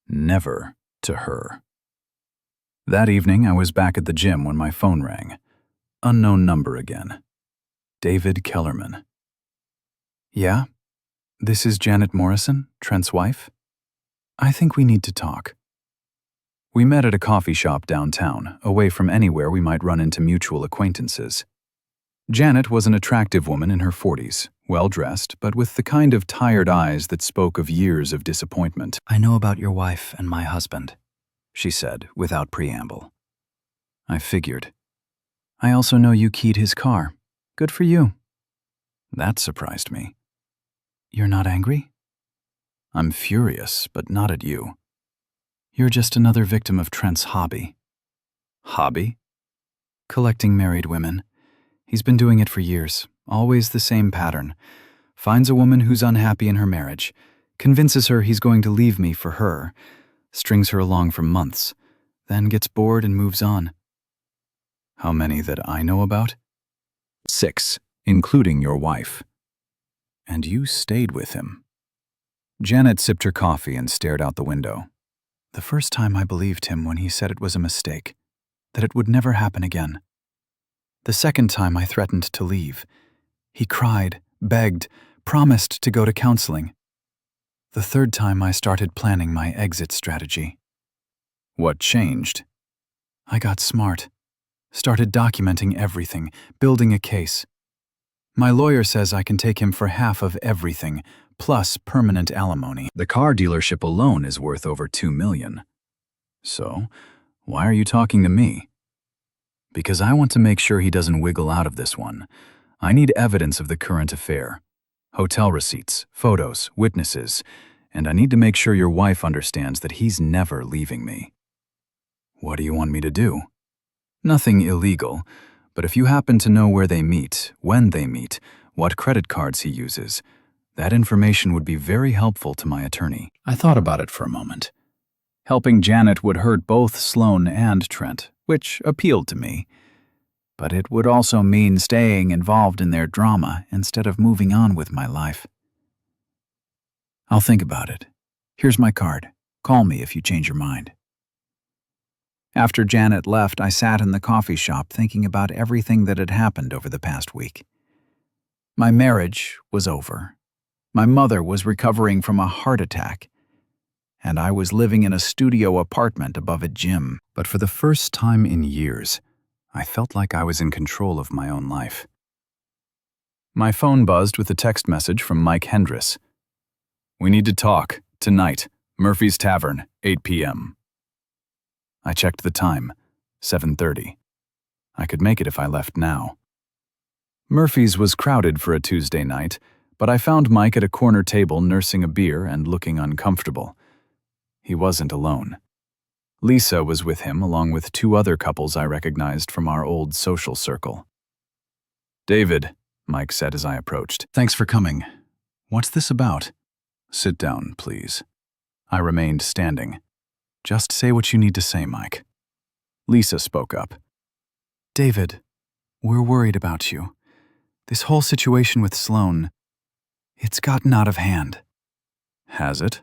Speaker 1: Never to her." That evening, I was back at the gym when my phone rang. Unknown number again. David Kellerman. "Yeah? This is Janet Morrison, Trent's wife? I think we need to talk." We met at a coffee shop downtown, away from anywhere we might run into mutual acquaintances. Janet was an attractive woman in her 40s, well-dressed, but with the kind of tired eyes that spoke of years of disappointment. "I know about your wife and my husband," she said, without preamble. I figured. "I also know you keyed his car. Good for you." That surprised me. "You're not angry?" "I'm furious, but not at you." "You're just another victim of Trent's hobby." "Hobby?" "Collecting married women. He's been doing it for years, always the same pattern. Finds a woman who's unhappy in her marriage, convinces her he's going to leave me for her, strings her along for months, then gets bored and moves on." "How many that I know about?" "6, including your wife." "And you stayed with him." Janet sipped her coffee and stared out the window. "The first time I believed him when he said it was a mistake, that it would never happen again. The second time I threatened to leave. He cried, begged, promised to go to counseling. The third time I started planning my exit strategy." "What changed?" "I got smart. Started documenting everything, building a case. My lawyer says I can take him for half of everything, plus permanent alimony. The car dealership alone is worth over $2 million. So, why are you talking to me?" "Because I want to make sure he doesn't wiggle out of this one. I need evidence of the current affair. Hotel receipts, photos, witnesses, and I need to make sure your wife understands that he's never leaving me." "What do you want me to do?" "Nothing illegal, but if you happen to know where they meet, when they meet, what credit cards he uses, that information would be very helpful to my attorney." I thought about it for a moment. Helping Janet would hurt both Sloan and Trent, which appealed to me. But it would also mean staying involved in their drama instead of moving on with my life. "I'll think about it. Here's my card. Call me if you change your mind." After Janet left, I sat in the coffee shop thinking about everything that had happened over the past week. My marriage was over. My mother was recovering from a heart attack. And I was living in a studio apartment above a gym. But for the first time in years, I felt like I was in control of my own life. My phone buzzed with a text message from Mike Hendris. "We need to talk, tonight, Murphy's Tavern, 8 p.m. I checked the time, 7:30. I could make it if I left now. Murphy's was crowded for a Tuesday night, but I found Mike at a corner table nursing a beer and looking uncomfortable. He wasn't alone. Lisa was with him along with 2 other couples I recognized from our old social circle. David, Mike said as I approached. Thanks for coming. What's this about? Sit down, please. I remained standing. Just say what you need to say, Mike. Lisa spoke up. David, we're worried about you. This whole situation with Sloan, it's gotten out of hand. Has it?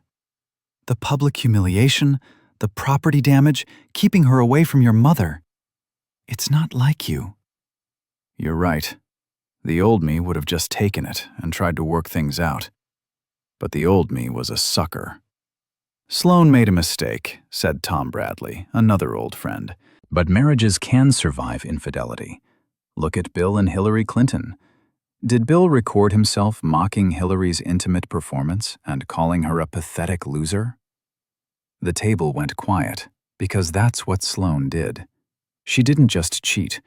Speaker 1: The public humiliation, the property damage, keeping her away from your mother. It's not like you. You're right. The old me would have just taken it and tried to work things out. But the old me was a sucker. Sloan made a mistake, said Tom Bradley, another old friend. But marriages can survive infidelity. Look at Bill and Hillary Clinton. Did Bill record himself mocking Hillary's intimate performance and calling her a pathetic loser? The table went quiet, because that's what Sloan did. She didn't just cheat.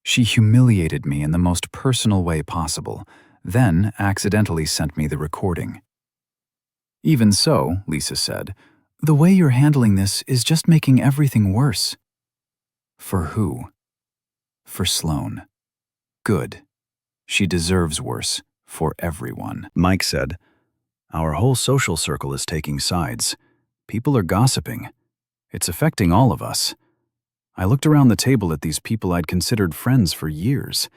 Speaker 1: She humiliated me in the most personal way possible, then accidentally sent me the recording. Even so, Lisa said, the way you're handling this is just making everything worse. For who? For Sloan. Good. She deserves worse, for everyone. Mike said, our whole social circle is taking sides. People are gossiping. It's affecting all of us. I looked around the table at these people I'd considered friends for years.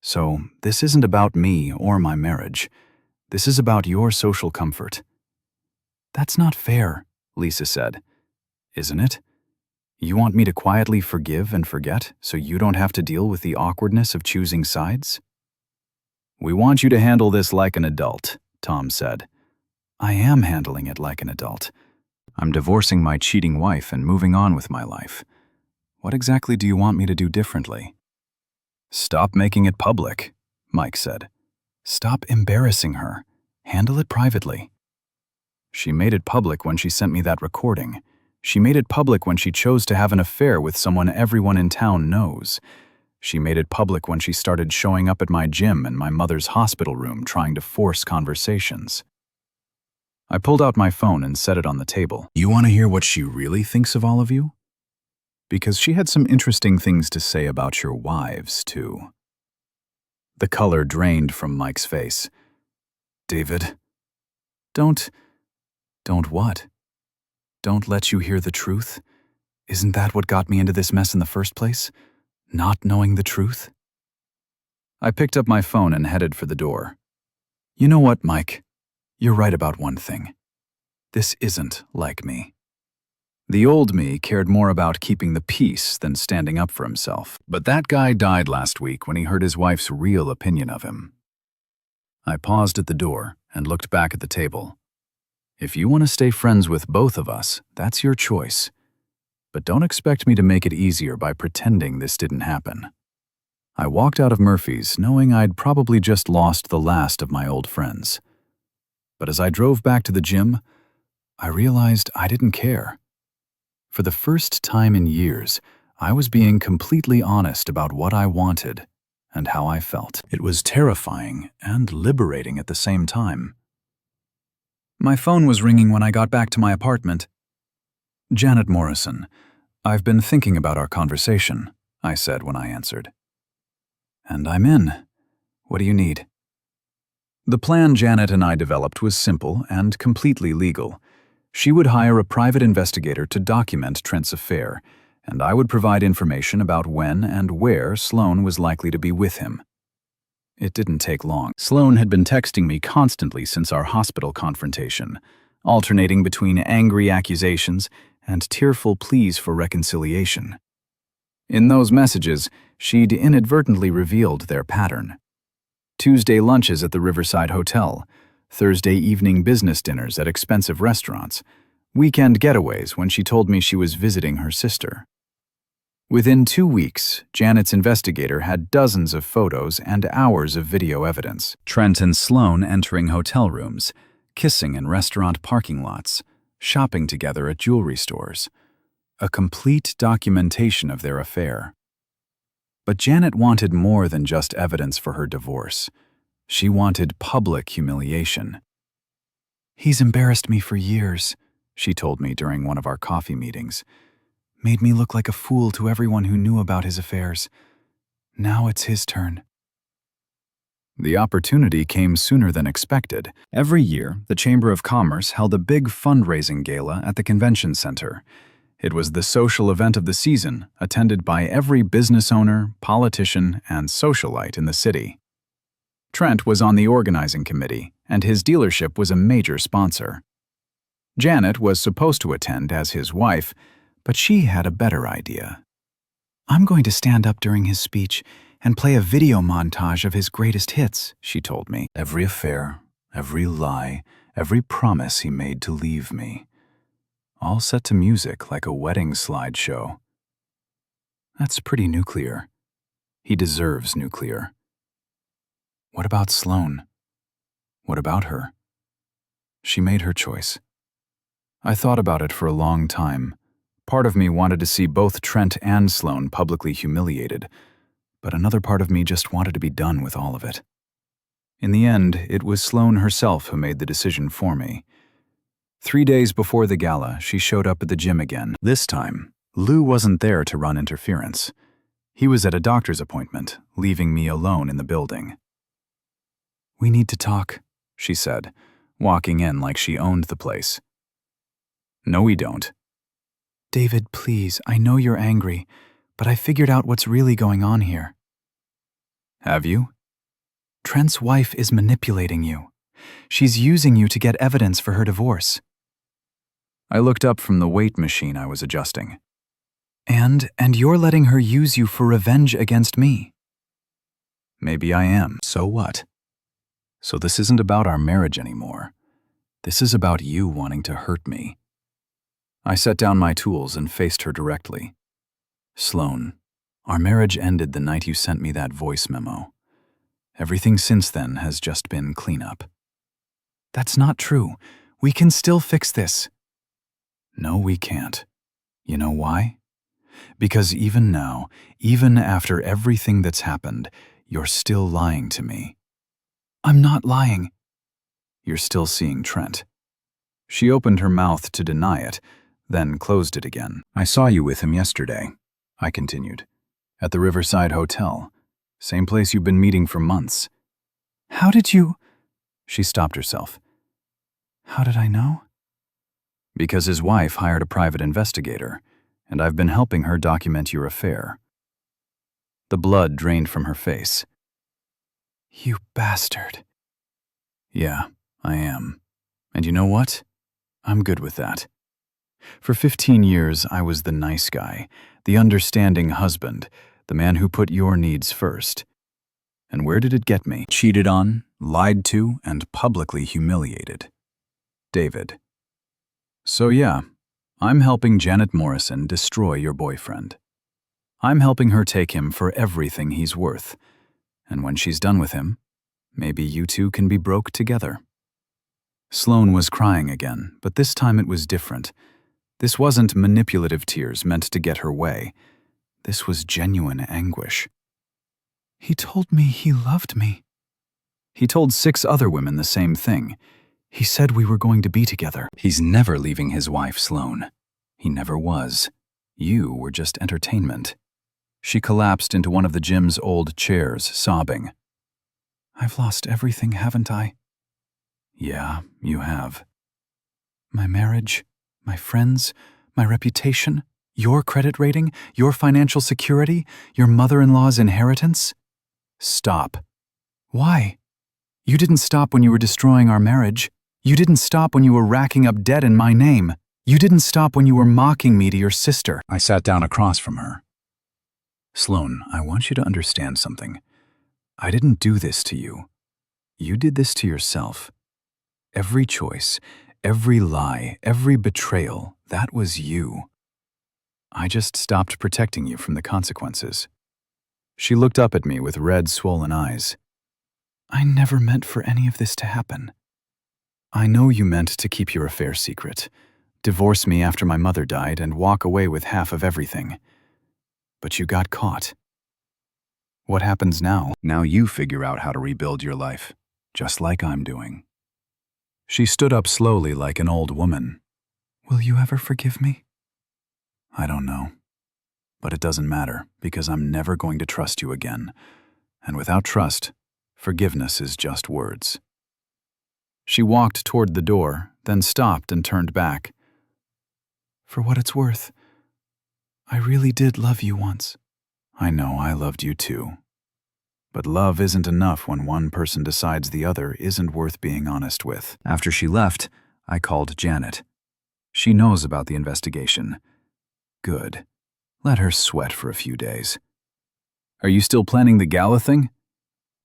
Speaker 1: So, this isn't about me or my marriage. This is about your social comfort. That's not fair, Lisa said. Isn't it? You want me to quietly forgive and forget so you don't have to deal with the awkwardness of choosing sides? We want you to handle this like an adult, Tom said. I am handling it like an adult. I'm divorcing my cheating wife and moving on with my life. What exactly do you want me to do differently? Stop making it public, Mike said. Stop embarrassing her. Handle it privately. She made it public when she sent me that recording. She made it public when she chose to have an affair with someone everyone in town knows. She made it public when she started showing up at my gym and my mother's hospital room trying to force conversations. I pulled out my phone and set it on the table. You want to hear what she really thinks of all of you? Because she had some interesting things to say about your wives, too. The color drained from Mike's face. David, don't what? Don't let you hear the truth? Isn't that what got me into this mess in the first place? Not knowing the truth? I picked up my phone and headed for the door. You know what, Mike? You're right about one thing. This isn't like me. The old me cared more about keeping the peace than standing up for himself. But that guy died last week when he heard his wife's real opinion of him. I paused at the door and looked back at the table. If you want to stay friends with both of us, that's your choice. But don't expect me to make it easier by pretending this didn't happen. I walked out of Murphy's knowing I'd probably just lost the last of my old friends. But as I drove back to the gym, I realized I didn't care. For the first time in years, I was being completely honest about what I wanted and how I felt. It was terrifying and liberating at the same time. My phone was ringing when I got back to my apartment. Janet Morrison, I've been thinking about our conversation, I said when I answered. And I'm in. What do you need? The plan Janet and I developed was simple and completely legal. She would hire a private investigator to document Trent's affair, and I would provide information about when and where Sloan was likely to be with him. It didn't take long. Sloan had been texting me constantly since our hospital confrontation, alternating between angry accusations and tearful pleas for reconciliation. In those messages, she'd inadvertently revealed their pattern. Tuesday lunches at the Riverside Hotel, Thursday evening business dinners at expensive restaurants, weekend getaways when she told me she was visiting her sister. Within 2 weeks, Janet's investigator had dozens of photos and hours of video evidence. Trent and Sloan entering hotel rooms, kissing in restaurant parking lots, shopping together at jewelry stores. A complete documentation of their affair. But Janet wanted more than just evidence for her divorce. She wanted public humiliation. He's embarrassed me for years, she told me during one of our coffee meetings. Made me look like a fool to everyone who knew about his affairs. Now it's his turn. The opportunity came sooner than expected. Every year, the Chamber of Commerce held a big fundraising gala at the convention center. It was the social event of the season, attended by every business owner, politician, and socialite in the city. Trent was on the organizing committee, and his dealership was a major sponsor. Janet was supposed to attend as his wife, but she had a better idea. "I'm going to stand up during his speech and play a video montage of his greatest hits," she told me. Every affair, every lie, every promise he made to leave me. All set to music like a wedding slideshow. That's pretty nuclear. He deserves nuclear. What about Sloane? What about her? She made her choice. I thought about it for a long time. Part of me wanted to see both Trent and Sloane publicly humiliated, but another part of me just wanted to be done with all of it. In the end, it was Sloane herself who made the decision for me. 3 days before the gala, she showed up at the gym again. This time, Lou wasn't there to run interference. He was at a doctor's appointment, leaving me alone in the building. "We need to talk," she said, walking in like she owned the place. "No, we don't." "David, please, I know you're angry, but I figured out what's really going on here." "Have you?" "Trent's wife is manipulating you. She's using you to get evidence for her divorce." I looked up from the weight machine I was adjusting. And you're letting her use you for revenge against me." "Maybe I am. So what? So this isn't about our marriage anymore. This is about you wanting to hurt me." I set down my tools and faced her directly. "Sloane, our marriage ended the night you sent me that voice memo. Everything since then has just been cleanup." "That's not true. We can still fix this." "No, we can't. You know why? Because even now, even after everything that's happened, you're still lying to me." "I'm not lying." "You're still seeing Trent." She opened her mouth to deny it, then closed it again. "I saw you with him yesterday," I continued, "at the Riverside Hotel, same place you've been meeting for months." "How did you—" She stopped herself. "How did I know?" "Because his wife hired a private investigator, and I've been helping her document your affair." The blood drained from her face. "You bastard." "Yeah, I am. And you know what? I'm good with that. For 15 years, I was the nice guy, the understanding husband, the man who put your needs first. And where did it get me? Cheated on, lied to, and publicly humiliated. David. So yeah, I'm helping Janet Morrison destroy your boyfriend. I'm helping her take him for everything he's worth. And when she's done with him, maybe you two can be broke together." Sloane was crying again, but this time it was different. This wasn't manipulative tears meant to get her way. This was genuine anguish. "He told me he loved me." "He told 6 other women the same thing. He said we were going to be together." "He's never leaving his wife, Sloane. He never was. You were just entertainment." She collapsed into one of the gym's old chairs, sobbing. "I've lost everything, haven't I?" "Yeah, you have." "My marriage, my friends, my reputation, your credit rating, your financial security, your mother-in-law's inheritance." "Stop." "Why? You didn't stop when you were destroying our marriage. You didn't stop when you were racking up debt in my name. You didn't stop when you were mocking me to your sister." I sat down across from her. "Sloane, I want you to understand something. I didn't do this to you. You did this to yourself. Every choice, every lie, every betrayal, that was you. I just stopped protecting you from the consequences." She looked up at me with red, swollen eyes. "I never meant for any of this to happen. I know you meant to keep your affair secret, divorce me after my mother died, and walk away with half of everything. But you got caught. What happens now? Now you figure out how to rebuild your life, just like I'm doing." She stood up slowly like an old woman. "Will you ever forgive me?" "I don't know. But it doesn't matter, because I'm never going to trust you again. And without trust, Forgiveness is just words. She walked toward the door, then stopped and turned back. For what it's worth, I really did love you once. I know I loved you too. But love isn't enough when one person decides the other isn't worth being honest with. After she left, I called Janet. She knows about the investigation. Good. Let her sweat for a few days. Are you still planning the gala thing?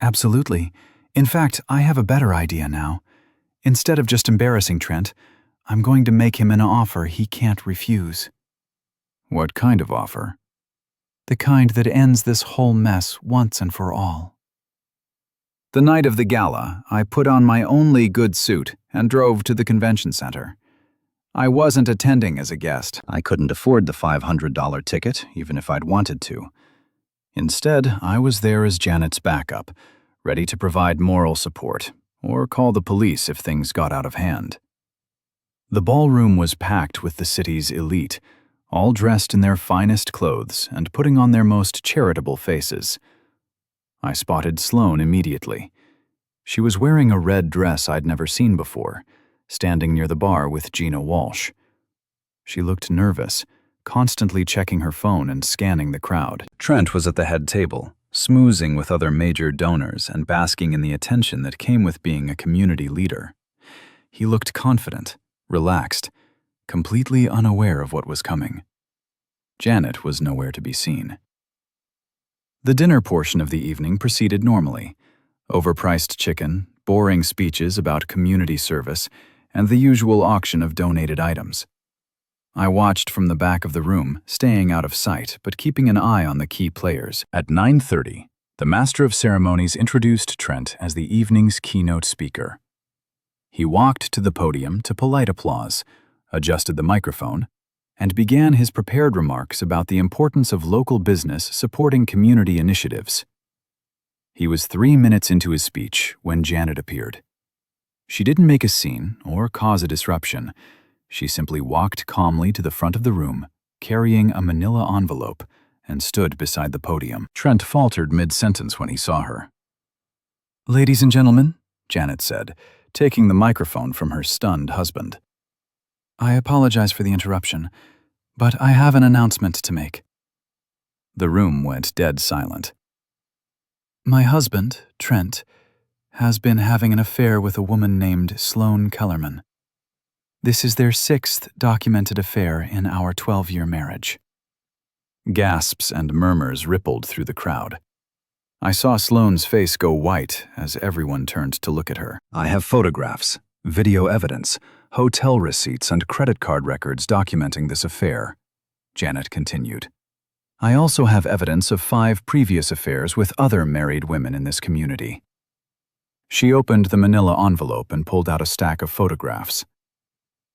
Speaker 1: Absolutely. In fact, I have a better idea now. Instead of just embarrassing Trent, I'm going to make him an offer he can't refuse. What kind of offer? The kind that ends this whole mess once and for all. The night of the gala, I put on my only good suit and drove to the convention center. I wasn't attending as a guest. I couldn't afford the $500 ticket, even if I'd wanted to. Instead, I was there as Janet's backup, ready to provide moral support, or call the police if things got out of hand. The ballroom was packed with the city's elite, all dressed in their finest clothes and putting on their most charitable faces. I spotted Sloane immediately. She was wearing a red dress I'd never seen before, standing near the bar with Gina Walsh. She looked nervous, constantly checking her phone and scanning the crowd. Trent was at the head table, smoozing with other major donors and basking in the attention that came with being a community leader. He looked confident, relaxed, completely unaware of what was coming. Janet was nowhere to be seen. The dinner portion of the evening proceeded normally. Overpriced chicken, boring speeches about community service, and the usual auction of donated items. I watched from the back of the room, staying out of sight but keeping an eye on the key players. At 9:30, the Master of Ceremonies introduced Trent as the evening's keynote speaker. He walked to the podium to polite applause, adjusted the microphone, and began his prepared remarks about the importance of local business supporting community initiatives. He was 3 minutes into his speech when Janet appeared. She didn't make a scene or cause a disruption. She simply walked calmly to the front of the room, carrying a manila envelope, and stood beside the podium. Trent faltered mid-sentence when he saw her. "Ladies and gentlemen," Janet said, taking the microphone from her stunned husband. "I apologize for the interruption, but I have an announcement to make." The room went dead silent. My husband, Trent, has been having an affair with a woman named Sloane Kellerman. This is their 6th documented affair in our 12-year marriage. Gasps and murmurs rippled through the crowd. I saw Sloane's face go white as everyone turned to look at her. "I have photographs, video evidence, hotel receipts, and credit card records documenting this affair," Janet continued. "I also have evidence of 5 previous affairs with other married women in this community." She opened the manila envelope and pulled out a stack of photographs.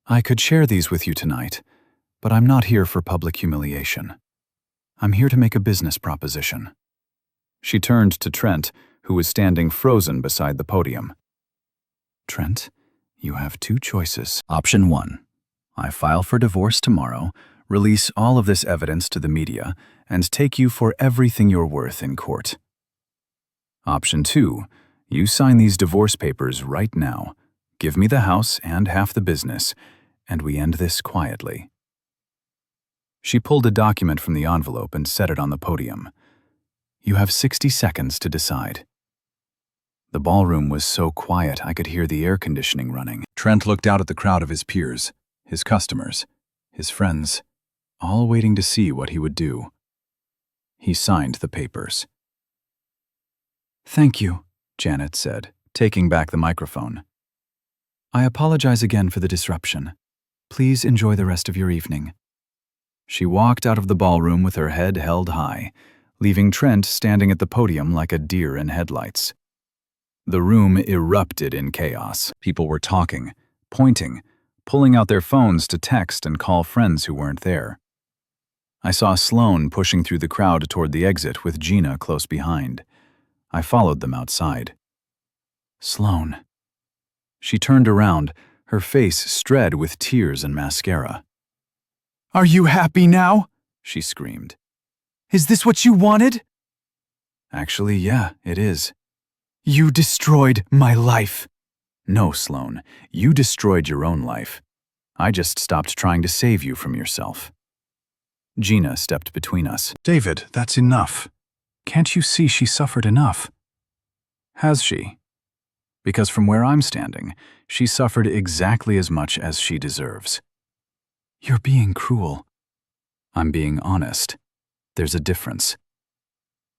Speaker 1: "I could share these with you tonight, but I'm not here for public humiliation. I'm here to make a business proposition." She turned to Trent, who was standing frozen beside the podium. "Trent, you have 2 choices. Option 1, I file for divorce tomorrow, release all of this evidence to the media, and take you for everything you're worth in court. Option 2, you sign these divorce papers right now, give me the house and half the business, and we end this quietly." She pulled a document from the envelope and set it on the podium. "You have 60 seconds to decide." The ballroom was so quiet I could hear the air conditioning running. Trent looked out at the crowd of his peers, his customers, his friends, all waiting to see what he would do. He signed the papers. "Thank you," Janet said, taking back the microphone. "I apologize again for the disruption. Please enjoy the rest of your evening." She walked out of the ballroom with her head held high, leaving Trent standing at the podium like a deer in headlights. The room erupted in chaos. People were talking, pointing, pulling out their phones to text and call friends who weren't there. I saw Sloane pushing through the crowd toward the exit with Gina close behind. I followed them outside. "Sloane." She turned around, her face streaked with tears and mascara. "Are you happy now?" she screamed. "Is this what you wanted?" "Actually, yeah, it is." You destroyed my life. No, Sloan, you destroyed your own life. I just stopped trying to save you from yourself. Gina stepped between us. David, that's enough. Can't you see she suffered enough? Has she? Because from where I'm standing, she suffered exactly as much as she deserves. You're being cruel. I'm being honest. There's a difference.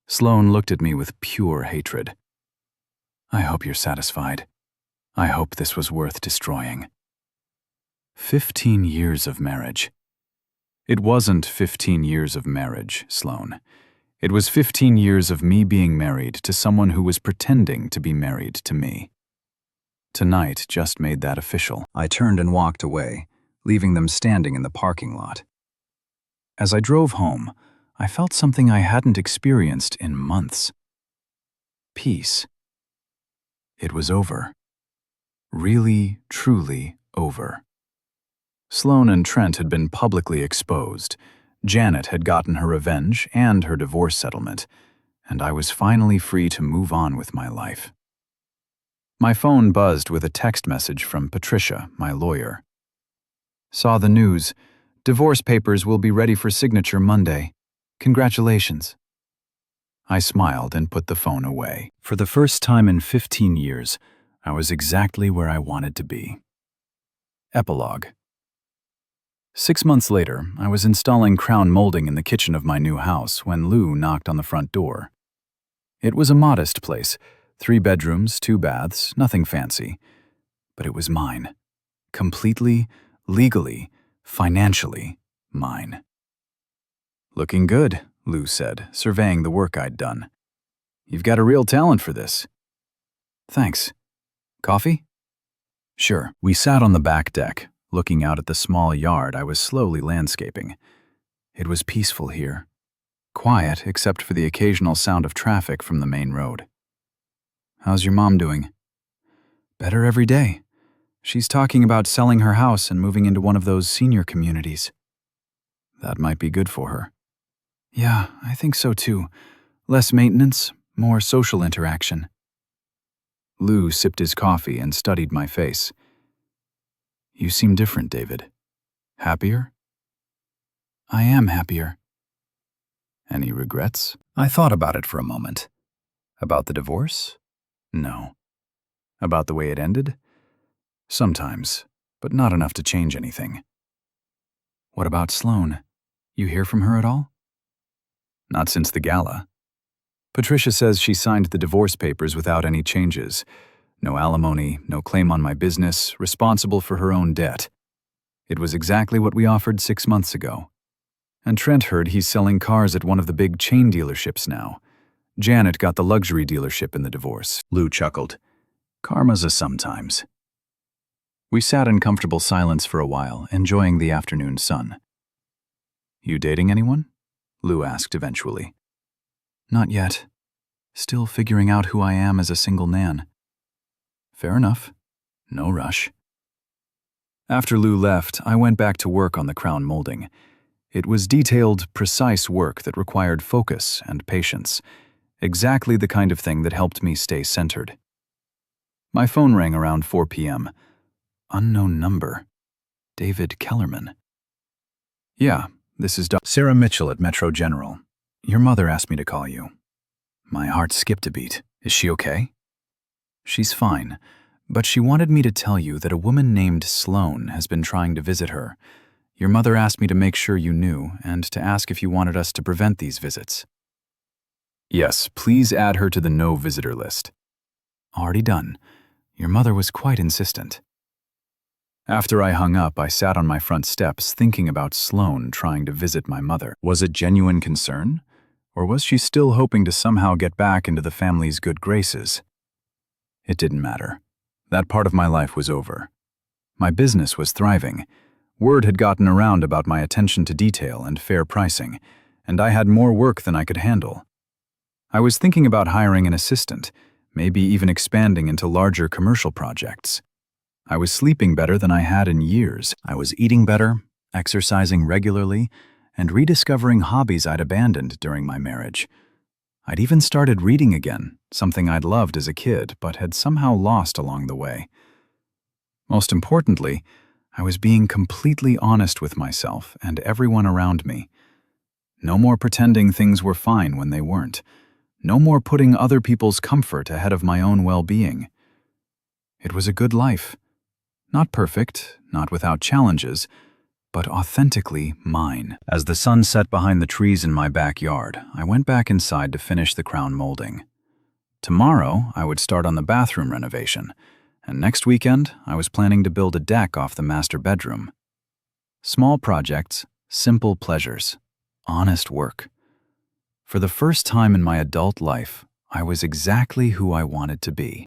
Speaker 1: Sloan looked at me with pure hatred. I hope you're satisfied. I hope this was worth destroying. 15 years of marriage. It wasn't 15 years of marriage, Sloan. It was 15 years of me being married to someone who was pretending to be married to me. Tonight just made that official. I turned and walked away, leaving them standing in the parking lot. As I drove home, I felt something I hadn't experienced in months. Peace. It was over. Really, truly over. Sloan and Trent had been publicly exposed. Janet had gotten her revenge and her divorce settlement, and I was finally free to move on with my life. My phone buzzed with a text message from Patricia, my lawyer. Saw the news. Divorce papers will be ready for signature Monday. Congratulations. I smiled and put the phone away. For the first time in 15 years, I was exactly where I wanted to be. Epilogue. 6 months later, I was installing crown molding in the kitchen of my new house when Lou knocked on the front door. It was a modest place, 3 bedrooms, 2 baths, nothing fancy. But it was mine. Completely, legally, financially mine. Looking good, Lou said, surveying the work I'd done. You've got a real talent for this. Thanks. Coffee? Sure. We sat on the back deck, looking out at the small yard I was slowly landscaping. It was peaceful here. Quiet except for the occasional sound of traffic from the main road. How's your mom doing? Better every day. She's talking about selling her house and moving into one of those senior communities. That might be good for her. Yeah, I think so too. Less maintenance, more social interaction. Lou sipped his coffee and studied my face. You seem different, David. Happier? I am happier. Any regrets? I thought about it for a moment. About the divorce? No. About the way it ended? Sometimes, but not enough to change anything. What about Sloan? You hear from her at all? Not since the gala. Patricia says she signed the divorce papers without any changes. No alimony, no claim on my business, responsible for her own debt. It was exactly what we offered 6 months ago. And Trent heard he's selling cars at one of the big chain dealerships now. Janet got the luxury dealership in the divorce. Lou chuckled. Karma's a sometimes. We sat in comfortable silence for a while, enjoying the afternoon sun. You dating anyone? Lou asked eventually. Not yet. Still figuring out who I am as a single nan. Fair enough. No rush. After Lou left, I went back to work on the crown molding. It was detailed, precise work that required focus and patience. Exactly the kind of thing that helped me stay centered. My phone rang around 4 p.m. Unknown number. David Kellerman. Yeah, this is Sarah Mitchell at Metro General. Your mother asked me to call you. My heart skipped a beat. Is she okay? She's fine, but she wanted me to tell you that a woman named Sloan has been trying to visit her. Your mother asked me to make sure you knew and to ask if you wanted us to prevent these visits. Yes, please add her to the no visitor list. Already done. Your mother was quite insistent. After I hung up, I sat on my front steps thinking about Sloan trying to visit my mother. Was it genuine concern? Or was she still hoping to somehow get back into the family's good graces? It didn't matter. That part of my life was over. My business was thriving. Word had gotten around about my attention to detail and fair pricing, and I had more work than I could handle. I was thinking about hiring an assistant, maybe even expanding into larger commercial projects. I was sleeping better than I had in years. I was eating better, exercising regularly, and rediscovering hobbies I'd abandoned during my marriage. I'd even started reading again, something I'd loved as a kid but had somehow lost along the way. Most importantly, I was being completely honest with myself and everyone around me. No more pretending things were fine when they weren't. No more putting other people's comfort ahead of my own well-being. It was a good life. Not perfect, not without challenges, but authentically mine. As the sun set behind the trees in my backyard, I went back inside to finish the crown molding. Tomorrow, I would start on the bathroom renovation, and next weekend, I was planning to build a deck off the master bedroom. Small projects, simple pleasures, honest work. For the first time in my adult life, I was exactly who I wanted to be.